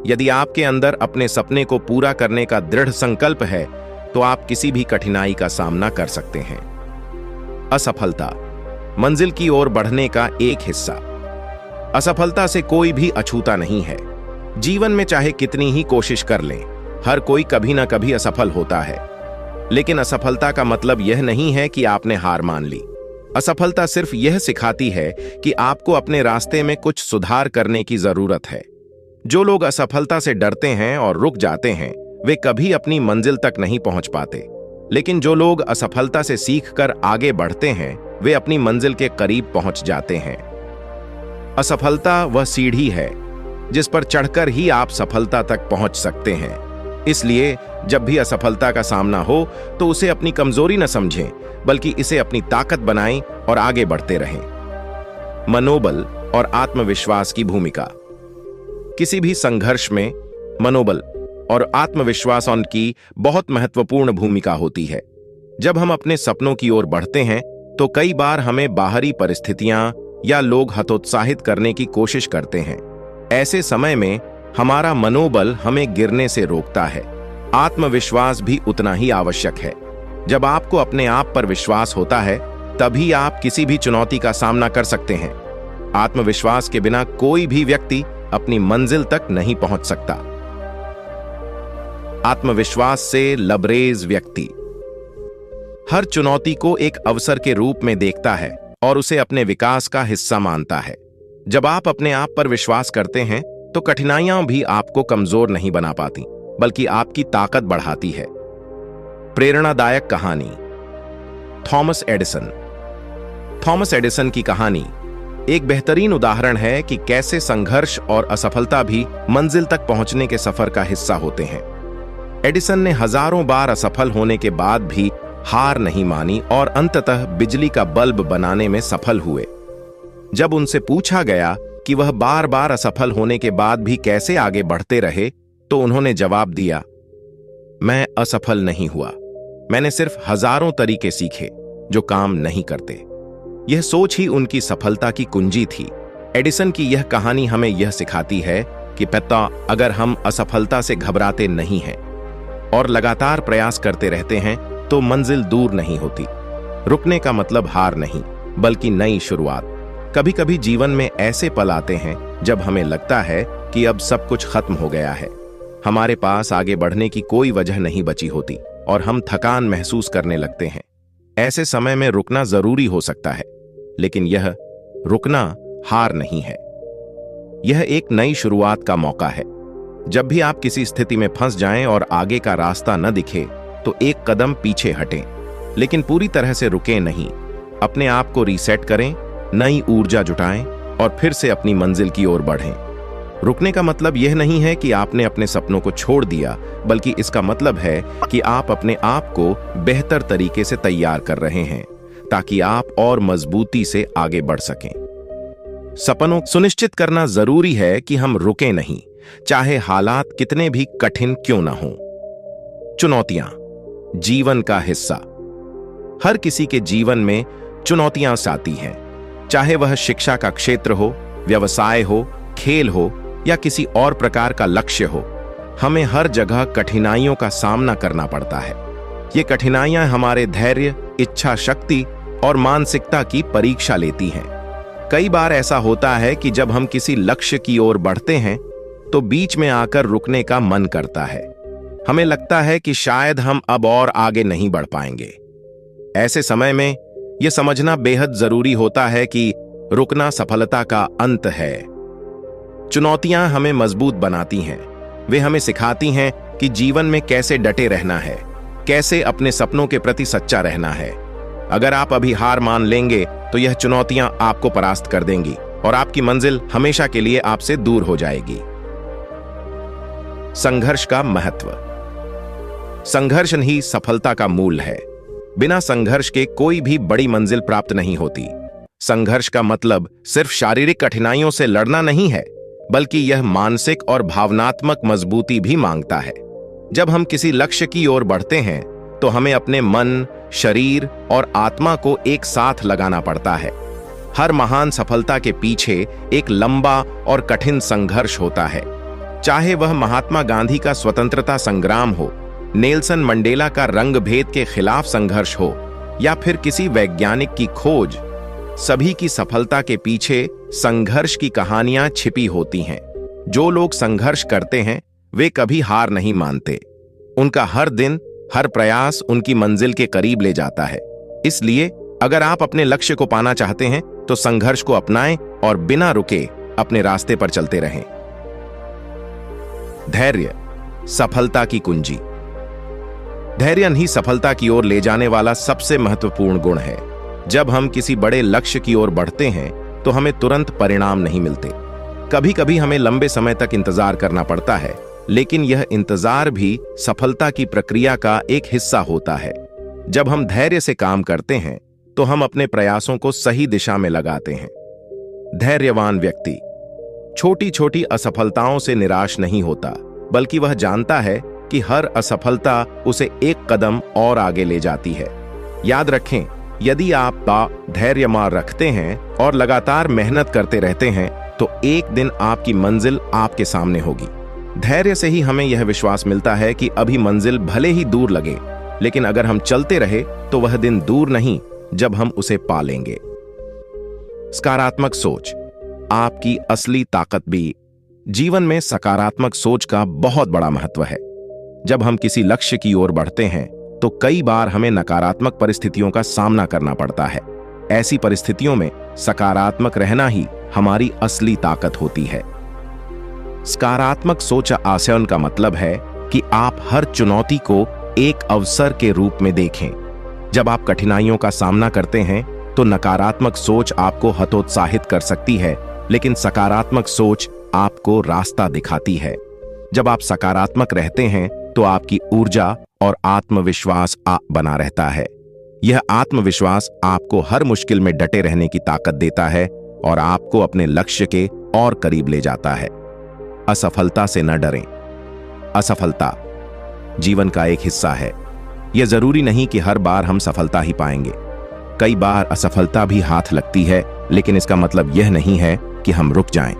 यदि आपके अंदर अपने सपने को पूरा करने का दृढ़ संकल्प है तो आप किसी भी कठिनाई का सामना कर सकते हैं। असफलता मंजिल की ओर बढ़ने का एक हिस्सा। असफलता से कोई भी अछूता नहीं है। जीवन में चाहे कितनी ही कोशिश कर लें, हर कोई कभी ना कभी असफल होता है। लेकिन असफलता का मतलब यह नहीं है कि आपने हार मान ली। असफलता सिर्फ यह सिखाती है कि आपको अपने रास्ते में कुछ सुधार करने की जरूरत है। जो लोग असफलता से डरते हैं और रुक जाते हैं, वे कभी अपनी मंजिल तक नहीं पहुंच पाते। लेकिन जो लोग असफलता से सीखकर आगे बढ़ते हैं, वे अपनी मंजिल के करीब पहुंच जाते हैं। असफलता वह सीढ़ी है जिस पर चढ़कर ही आप सफलता तक पहुंच सकते हैं। इसलिए जब भी असफलता का सामना हो तो उसे अपनी कमजोरी न समझें, बल्कि इसे अपनी ताकत बनाएं और आगे बढ़ते रहें। मनोबल और आत्मविश्वास की भूमिका। किसी भी संघर्ष में मनोबल और आत्मविश्वास की बहुत महत्वपूर्ण भूमिका होती है। जब हम अपने सपनों की ओर बढ़ते हैं तो कई बार हमें बाहरी परिस्थितियां या लोग हतोत्साहित करने की कोशिश करते हैं। ऐसे समय में हमारा मनोबल हमें गिरने से रोकता है। आत्मविश्वास भी उतना ही आवश्यक है। जब आपको अपने आप पर विश्वास होता है, तभी आप किसी भी चुनौती का सामना कर सकते हैं। आत्मविश्वास के बिना कोई भी व्यक्ति अपनी मंजिल तक नहीं पहुंच सकता। आत्मविश्वास से लबरेज व्यक्ति हर चुनौती को एक अवसर के रूप में देखता है और उसे अपने विकास का हिस्सा मानता है। जब आप अपने आप पर विश्वास करते हैं तो कठिनाइयां भी आपको कमजोर नहीं बना पाती, बल्कि आपकी ताकत बढ़ाती है। प्रेरणादायक कहानी। Thomas Edison. थॉमस एडिसन की कहानी एक बेहतरीन उदाहरण है कि कैसे संघर्ष और असफलता भी मंजिल तक पहुंचने के सफर का हिस्सा होते हैं। एडिसन ने हजारों बार असफल होने के बाद भी हार नहीं मानी और अंततः बिजली का बल्ब बनाने में सफल हुए। जब उनसे पूछा गया कि वह बार बार असफल होने के बाद भी कैसे आगे बढ़ते रहे, तो उन्होंने जवाब दिया, मैं असफल नहीं हुआ, मैंने सिर्फ हजारों तरीके सीखे जो काम नहीं करते। यह सोच ही उनकी सफलता की कुंजी थी। एडिसन की यह कहानी हमें यह सिखाती है कि अगर हम असफलता से घबराते नहीं हैं और लगातार प्रयास करते रहते हैं तो मंजिल दूर नहीं होती। रुकने का मतलब हार नहीं, बल्कि नई शुरुआत। कभी कभी जीवन में ऐसे पल आते हैं जब हमें लगता है कि अब सब कुछ खत्म हो गया है, हमारे पास आगे बढ़ने की कोई वजह नहीं बची होती और हम थकान महसूस करने लगते हैं। ऐसे समय में रुकना जरूरी हो सकता है, लेकिन यह रुकना हार नहीं है, यह एक नई शुरुआत का मौका है। जब भी आप किसी स्थिति में फंस जाएं और आगे का रास्ता न दिखे तो एक कदम पीछे हटें, लेकिन पूरी तरह से रुकें नहीं। अपने आप को रीसेट करें, नई ऊर्जा जुटाएं और फिर से अपनी मंजिल की ओर बढ़ें। रुकने का मतलब यह नहीं है कि आपने अपने सपनों को छोड़ दिया, बल्कि इसका मतलब है कि आप अपने आप को बेहतर तरीके से तैयार कर रहे हैं ताकि आप और मजबूती से आगे बढ़ सकें। सपनों सुनिश्चित करना जरूरी है कि हम रुकें नहीं, चाहे हालात कितने भी कठिन क्यों ना हों। चुनौतियां जीवन का हिस्सा। हर किसी के जीवन में चुनौतियां आती हैं, चाहे वह शिक्षा का क्षेत्र हो, व्यवसाय हो, खेल हो या किसी और प्रकार का लक्ष्य हो। हमें हर जगह कठिनाइयों का सामना करना पड़ता है। ये कठिनाइयां हमारे धैर्य, इच्छा शक्ति और मानसिकता की परीक्षा लेती हैं। कई बार ऐसा होता है कि जब हम किसी लक्ष्य की ओर बढ़ते हैं तो बीच में आकर रुकने का मन करता है। हमें लगता है कि शायद हम अब और आगे नहीं बढ़ पाएंगे। ऐसे समय में यह समझना बेहद जरूरी होता है कि रुकना सफलता का अंत है। चुनौतियां हमें मजबूत बनाती हैं। वे हमें सिखाती हैं कि जीवन में कैसे डटे रहना है, कैसे अपने सपनों के प्रति सच्चा रहना है। अगर आप अभी हार मान लेंगे तो यह चुनौतियां आपको परास्त कर देंगी और आपकी मंजिल हमेशा के लिए आपसे दूर हो जाएगी। संघर्ष का महत्व। संघर्ष ही सफलता का मूल है। बिना संघर्ष के कोई भी बड़ी मंजिल प्राप्त नहीं होती। संघर्ष का मतलब सिर्फ शारीरिक कठिनाइयों से लड़ना नहीं है, बल्कि यह मानसिक और भावनात्मक मजबूती भी मांगता है। जब हम किसी लक्ष्य की ओर बढ़ते हैं तो हमें अपने मन, शरीर और आत्मा को एक साथ लगाना पड़ता है। हर महान सफलता के पीछे एक लंबा और कठिन संघर्ष होता है। चाहे वह महात्मा गांधी का स्वतंत्रता संग्राम हो, नेल्सन मंडेला का रंग भेद के खिलाफ संघर्ष हो या फिर किसी वैज्ञानिक की खोज, सभी की सफलता के पीछे संघर्ष की कहानियां छिपी होती हैं। जो लोग संघर्ष करते हैं वे कभी हार नहीं मानते। उनका हर दिन, हर प्रयास उनकी मंजिल के करीब ले जाता है। इसलिए अगर आप अपने लक्ष्य को पाना चाहते हैं तो संघर्ष को अपनाएं और बिना रुके अपने रास्ते पर चलते रहें। धैर्य, सफलता की कुंजी। धैर्य ही सफलता की ओर ले जाने वाला सबसे महत्वपूर्ण गुण है। जब हम किसी बड़े लक्ष्य की ओर बढ़ते हैं तो हमें तुरंत परिणाम नहीं मिलते। कभी कभी हमें लंबे समय तक इंतजार करना पड़ता है, लेकिन यह इंतजार भी सफलता की प्रक्रिया का एक हिस्सा होता है। जब हम धैर्य से काम करते हैं तो हम अपने प्रयासों को सही दिशा में लगाते हैं। धैर्यवान व्यक्ति छोटी छोटी असफलताओं से निराश नहीं होता, बल्कि वह जानता है कि हर असफलता उसे एक कदम और आगे ले जाती है। याद रखें, यदि आप धैर्य रखते हैं और लगातार मेहनत करते रहते हैं तो एक दिन आपकी मंजिल आपके सामने होगी। धैर्य से ही हमें यह विश्वास मिलता है कि अभी मंजिल भले ही दूर लगे, लेकिन अगर हम चलते रहे तो वह दिन दूर नहीं जब हम उसे पा लेंगे। सकारात्मक सोच आपकी असली ताकत भी। जीवन में सकारात्मक सोच का बहुत बड़ा महत्व है। जब हम किसी लक्ष्य की ओर बढ़ते हैं तो कई बार हमें नकारात्मक परिस्थितियों का सामना करना पड़ता है। ऐसी परिस्थितियों में सकारात्मक रहना ही हमारी असली ताकत होती है। सकारात्मक सोच आचरण का मतलब है कि आप हर चुनौती को एक अवसर के रूप में देखें। जब आप कठिनाइयों का सामना करते हैं तो नकारात्मक सोच आपको हतोत्साहित कर सकती है, लेकिन सकारात्मक सोच आपको रास्ता दिखाती है। जब आप सकारात्मक रहते हैं तो आपकी ऊर्जा और आत्मविश्वास बना रहता है। यह आत्मविश्वास आपको हर मुश्किल में डटे रहने की ताकत देता है और आपको अपने लक्ष्य के और करीब ले जाता है। असफलता से न डरें। असफलता जीवन का एक हिस्सा है। यह जरूरी नहीं कि हर बार हम सफलता ही पाएंगे। कई बार असफलता भी हाथ लगती है, लेकिन इसका मतलब यह नहीं है कि हम रुक जाएं।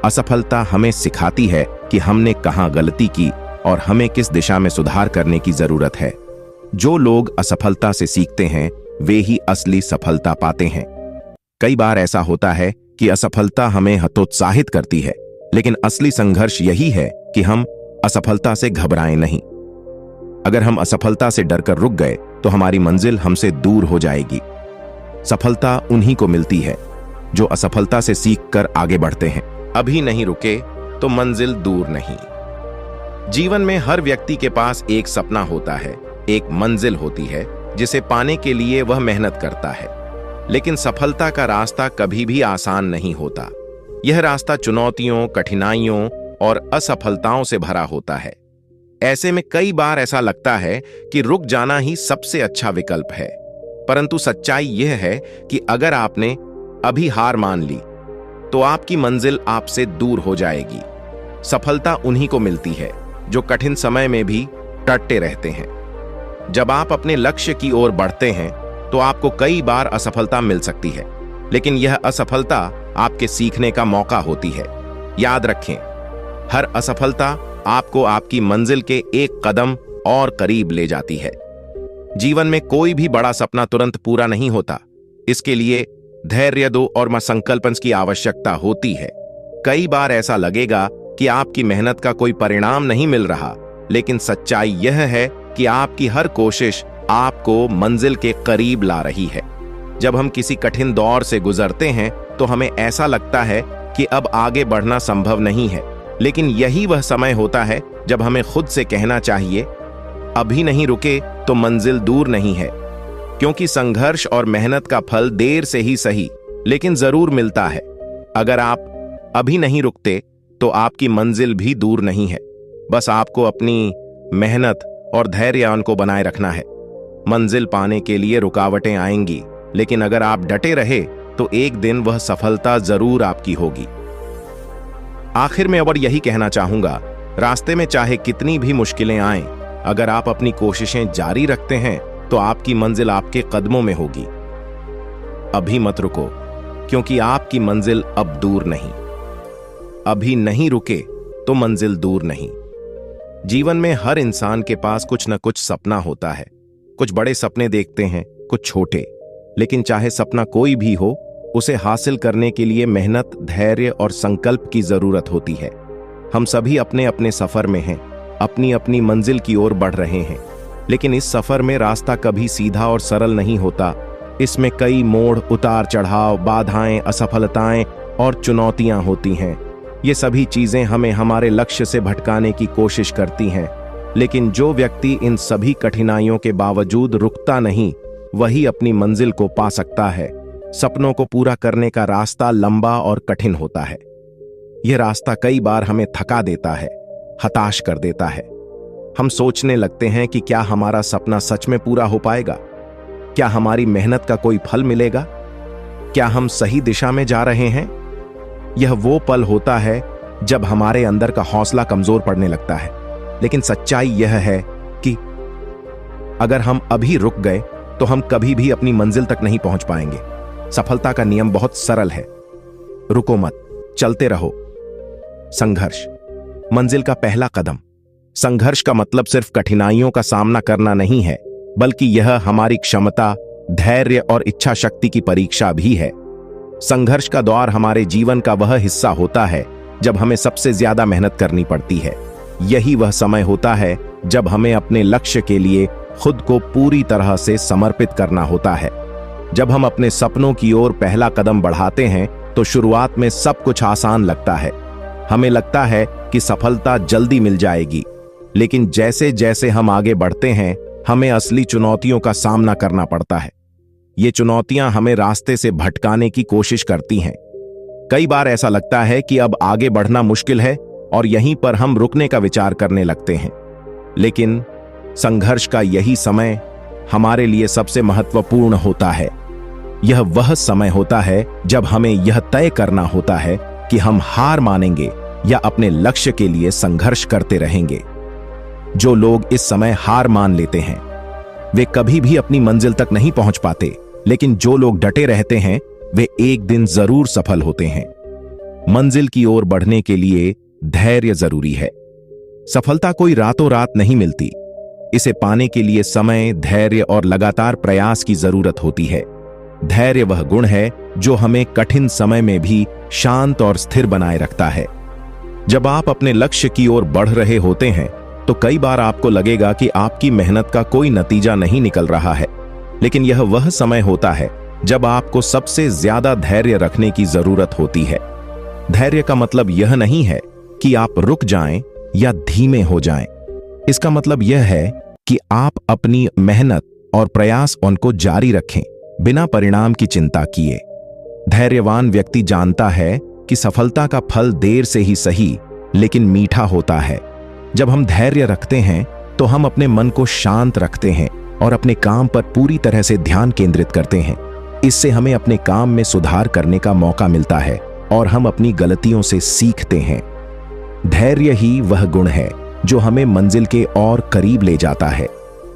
असफलता हमें सिखाती है कि हमने कहां गलती की और हमें किस दिशा में सुधार करने की जरूरत है। जो लोग असफलता से सीखते हैं वे ही असली सफलता पाते हैं। कई बार ऐसा होता है कि असफलता हमें हतोत्साहित करती है, लेकिन असली संघर्ष यही है कि हम असफलता से घबराएं नहीं। अगर हम असफलता से डरकर रुक गए तो हमारी मंजिल हमसे दूर हो जाएगी। सफलता उन्हीं को मिलती है जो असफलता से सीखकर आगे बढ़ते हैं। अभी नहीं रुके तो मंजिल दूर नहीं। जीवन में हर व्यक्ति के पास एक सपना होता है, एक मंजिल होती है जिसे पाने के लिए वह मेहनत करता है। लेकिन सफलता का रास्ता कभी भी आसान नहीं होता। यह रास्ता चुनौतियों, कठिनाइयों और असफलताओं से भरा होता है। ऐसे में कई बार ऐसा लगता है कि रुक जाना ही सबसे अच्छा विकल्प है, परंतु सच्चाई यह है कि अगर आपने अभी हार मान ली तो आपकी मंजिल आपसे दूर हो जाएगी। सफलता उन्हीं को मिलती है जो कठिन समय में भी डटे रहते हैं। जब आप अपने लक्ष्य की ओर बढ़ते हैं तो आपको कई बार असफलता मिल सकती है, लेकिन यह असफलता आपके सीखने का मौका होती है। याद रखें, हर असफलता आपको आपकी मंजिल के एक कदम और करीब ले जाती है। जीवन में कोई भी बड़ा सपना तुरंत पूरा नहीं होता। इसके लिए धैर्य और संकल्प की आवश्यकता होती है। कई बार ऐसा लगेगा कि आपकी मेहनत का कोई परिणाम नहीं मिल रहा, लेकिन सच्चाई यह है कि आपकी हर कोशिश आपको मंजिल के करीब ला रही है। जब हम किसी कठिन दौर से गुजरते हैं तो हमें ऐसा लगता है कि अब आगे बढ़ना संभव नहीं है, लेकिन यही वह समय होता है जब हमें खुद से कहना चाहिए, अभी नहीं रुके तो मंजिल दूर नहीं है। क्योंकि संघर्ष और मेहनत का फल देर से ही सही, लेकिन जरूर मिलता है। अगर आप अभी नहीं रुकते तो आपकी मंजिल भी दूर नहीं है। बस आपको अपनी मेहनत और धैर्य को बनाए रखना है। मंजिल पाने के लिए रुकावटें आएंगी, लेकिन अगर आप डटे रहे तो एक दिन वह सफलता जरूर आपकी होगी। आखिर में और यही कहना चाहूंगा, रास्ते में चाहे कितनी भी मुश्किलें आएं, अगर आप अपनी कोशिशें जारी रखते हैं तो आपकी मंजिल आपके कदमों में होगी। अभी मत रुको, क्योंकि आपकी मंजिल अब दूर नहीं। अभी नहीं रुके तो मंजिल दूर नहीं। जीवन में हर इंसान के पास कुछ न कुछ सपना होता है। कुछ बड़े सपने देखते हैं, कुछ छोटे, लेकिन चाहे सपना कोई भी हो, उसे हासिल करने के लिए मेहनत, धैर्य और संकल्प की जरूरत होती है। हम सभी अपने अपने सफर में हैं, अपनी अपनी मंजिल की ओर बढ़ रहे हैं। लेकिन इस सफर में रास्ता कभी सीधा और सरल नहीं होता। इसमें कई मोड़, उतार चढ़ाव, बाधाएं, असफलताएं और चुनौतियां होती हैं। ये सभी चीजें हमें हमारे लक्ष्य से भटकाने की कोशिश करती हैं। लेकिन जो व्यक्ति इन सभी कठिनाइयों के बावजूद रुकता नहीं, वही अपनी मंजिल को पा सकता है। सपनों को पूरा करने का रास्ता लंबा और कठिन होता है। यह रास्ता कई बार हमें थका देता है, हताश कर देता है। हम सोचने लगते हैं कि क्या हमारा सपना सच में पूरा हो पाएगा? क्या हमारी मेहनत का कोई फल मिलेगा? क्या हम सही दिशा में जा रहे हैं? यह वो पल होता है जब हमारे अंदर का हौसला कमजोर पड़ने लगता है। लेकिन सच्चाई यह है कि अगर हम अभी रुक गए तो हम कभी भी अपनी मंजिल तक नहीं पहुंच पाएंगे। सफलता का नियम बहुत सरल है। रुको मत, चलते रहो। संघर्ष मंजिल का पहला कदम। संघर्ष का मतलब सिर्फ कठिनाइयों का सामना करना नहीं है, बल्कि यह हमारी क्षमता, धैर्य और इच्छा शक्ति की परीक्षा भी है। संघर्ष का दौर हमारे जीवन का वह हिस्सा होता है जब हमें सबसे ज्यादा मेहनत करनी पड़ती है। यही वह समय होता है जब हमें अपने लक्ष्य के लिए खुद को पूरी तरह से समर्पित करना होता है। जब हम अपने सपनों की ओर पहला कदम बढ़ाते हैं तो शुरुआत में सब कुछ आसान लगता है। हमें लगता है कि सफलता जल्दी मिल जाएगी, लेकिन जैसे जैसे हम आगे बढ़ते हैं, हमें असली चुनौतियों का सामना करना पड़ता है। ये चुनौतियां हमें रास्ते से भटकाने की कोशिश करती हैं। कई बार ऐसा लगता है कि अब आगे बढ़ना मुश्किल है और यहीं पर हम रुकने का विचार करने लगते हैं। लेकिन संघर्ष का यही समय हमारे लिए सबसे महत्वपूर्ण होता है। यह वह समय होता है जब हमें यह तय करना होता है कि हम हार मानेंगे या अपने लक्ष्य के लिए संघर्ष करते रहेंगे। जो लोग इस समय हार मान लेते हैं, वे कभी भी अपनी मंजिल तक नहीं पहुंच पाते, लेकिन जो लोग डटे रहते हैं, वे एक दिन जरूर सफल होते हैं। मंजिल की ओर बढ़ने के लिए धैर्य जरूरी है। सफलता कोई रातों रात नहीं मिलती। इसे पाने के लिए समय, धैर्य और लगातार प्रयास की जरूरत होती है। धैर्य वह गुण है जो हमें कठिन समय में भी शांत और स्थिर बनाए रखता है। जब आप अपने लक्ष्य की ओर बढ़ रहे होते हैं तो कई बार आपको लगेगा कि आपकी मेहनत का कोई नतीजा नहीं निकल रहा है, लेकिन यह वह समय होता है जब आपको सबसे ज्यादा धैर्य रखने की जरूरत होती है। धैर्य का मतलब यह नहीं है कि आप रुक जाएं या धीमे हो जाएं। इसका मतलब यह है कि आप अपनी मेहनत और प्रयास उनको जारी रखें, बिना परिणाम की चिंता किए। धैर्यवान व्यक्ति जानता है कि सफलता का फल देर से ही सही, लेकिन मीठा होता है। जब हम धैर्य रखते हैं तो हम अपने मन को शांत रखते हैं और अपने काम पर पूरी तरह से ध्यान केंद्रित करते हैं। इससे हमें अपने काम में सुधार करने का मौका मिलता है और हम अपनी गलतियों से सीखते हैं। धैर्य ही वह गुण है जो हमें मंजिल के और करीब ले जाता है।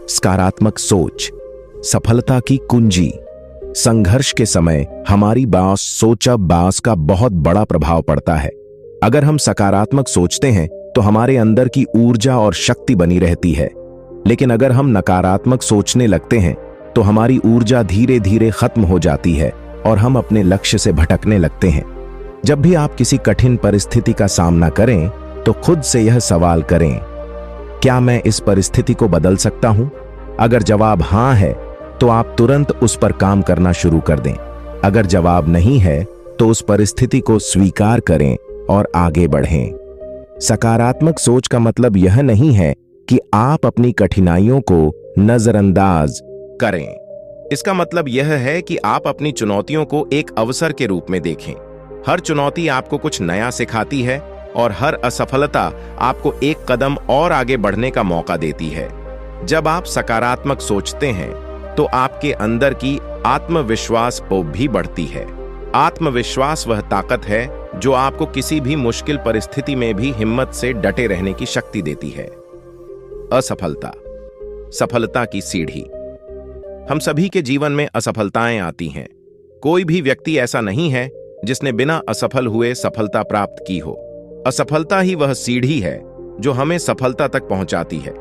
सकारात्मक सोच सफलता की कुंजी। संघर्ष के समय हमारी सोच का बहुत बड़ा प्रभाव पड़ता है। अगर हम सकारात्मक सोचते हैं तो हमारे अंदर की ऊर्जा और शक्ति बनी रहती है, लेकिन अगर हम नकारात्मक सोचने लगते हैं तो हमारी ऊर्जा धीरे धीरे खत्म हो जाती है और हम अपने लक्ष्य से भटकने लगते हैं। जब भी आप किसी कठिन परिस्थिति का सामना करें तो खुद से यह सवाल करें, क्या मैं इस परिस्थिति को बदल सकता हूं? अगर जवाब हां है तो आप तुरंत उस पर काम करना शुरू कर दें। अगर जवाब नहीं है तो उस परिस्थिति को स्वीकार करें और आगे बढ़ें। सकारात्मक सोच का मतलब यह नहीं है कि आप अपनी कठिनाइयों को नजरअंदाज करें। इसका मतलब यह है कि आप अपनी चुनौतियों को एक अवसर के रूप में देखें। हर चुनौती आपको कुछ नया सिखाती है और हर असफलता आपको एक कदम और आगे बढ़ने का मौका देती है। जब आप सकारात्मक सोचते हैं तो आपके अंदर की आत्मविश्वास भी बढ़ती है। आत्मविश्वास वह ताकत है जो आपको किसी भी मुश्किल परिस्थिति में भी हिम्मत से डटे रहने की शक्ति देती है। असफलता सफलता की सीढ़ी। हम सभी के जीवन में असफलताएं आती हैं। कोई भी व्यक्ति ऐसा नहीं है जिसने बिना असफल हुए सफलता प्राप्त की हो। असफलता ही वह सीढ़ी है जो हमें सफलता तक पहुंचाती है।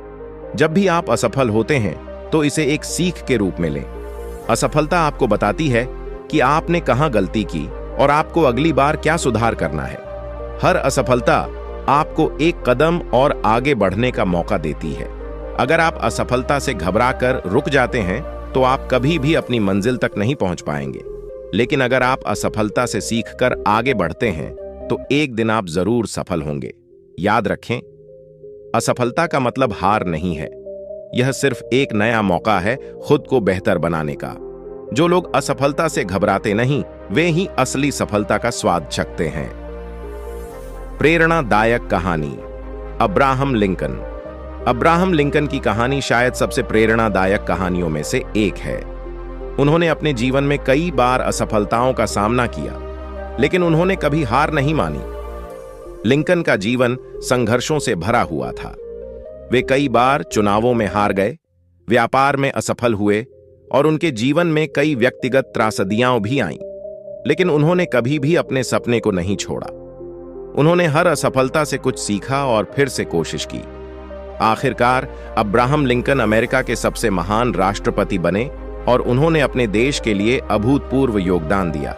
जब भी आप असफल होते हैं तो इसे एक सीख के रूप में लें। असफलता आपको बताती है कि आपने कहां गलती की और आपको अगली बार क्या सुधार करना है। हर असफलता आपको एक कदम और आगे बढ़ने का मौका देती है। अगर आप असफलता से घबराकर रुक जाते हैं तो आप कभी भी अपनी मंजिल तक नहीं पहुंच पाएंगे। लेकिन अगर आप असफलता से सीखकर आगे बढ़ते हैं तो एक दिन आप जरूर सफल होंगे। याद रखें, असफलता का मतलब हार नहीं है, यह सिर्फ एक नया मौका है खुद को बेहतर बनाने का। जो लोग असफलता से घबराते नहीं, वे ही असली सफलता का स्वाद चखते हैं। प्रेरणादायक कहानी, अब्राहम लिंकन। अब्राहम लिंकन की कहानी शायद सबसे प्रेरणादायक कहानियों में से एक है। उन्होंने अपने जीवन में कई बार असफलताओं का सामना किया, लेकिन उन्होंने कभी हार नहीं मानी। लिंकन का जीवन संघर्षों से भरा हुआ था। वे कई बार चुनावों में हार गए, व्यापार में असफल हुए और उनके जीवन में कई व्यक्तिगत त्रासदियां भी आईं। लेकिन उन्होंने कभी भी अपने सपने को नहीं छोड़ा। उन्होंने हर असफलता से कुछ सीखा और फिर से कोशिश की। आखिरकार अब्राहम लिंकन अमेरिका के सबसे महान राष्ट्रपति बने और उन्होंने अपने देश के लिए अभूतपूर्व योगदान दिया।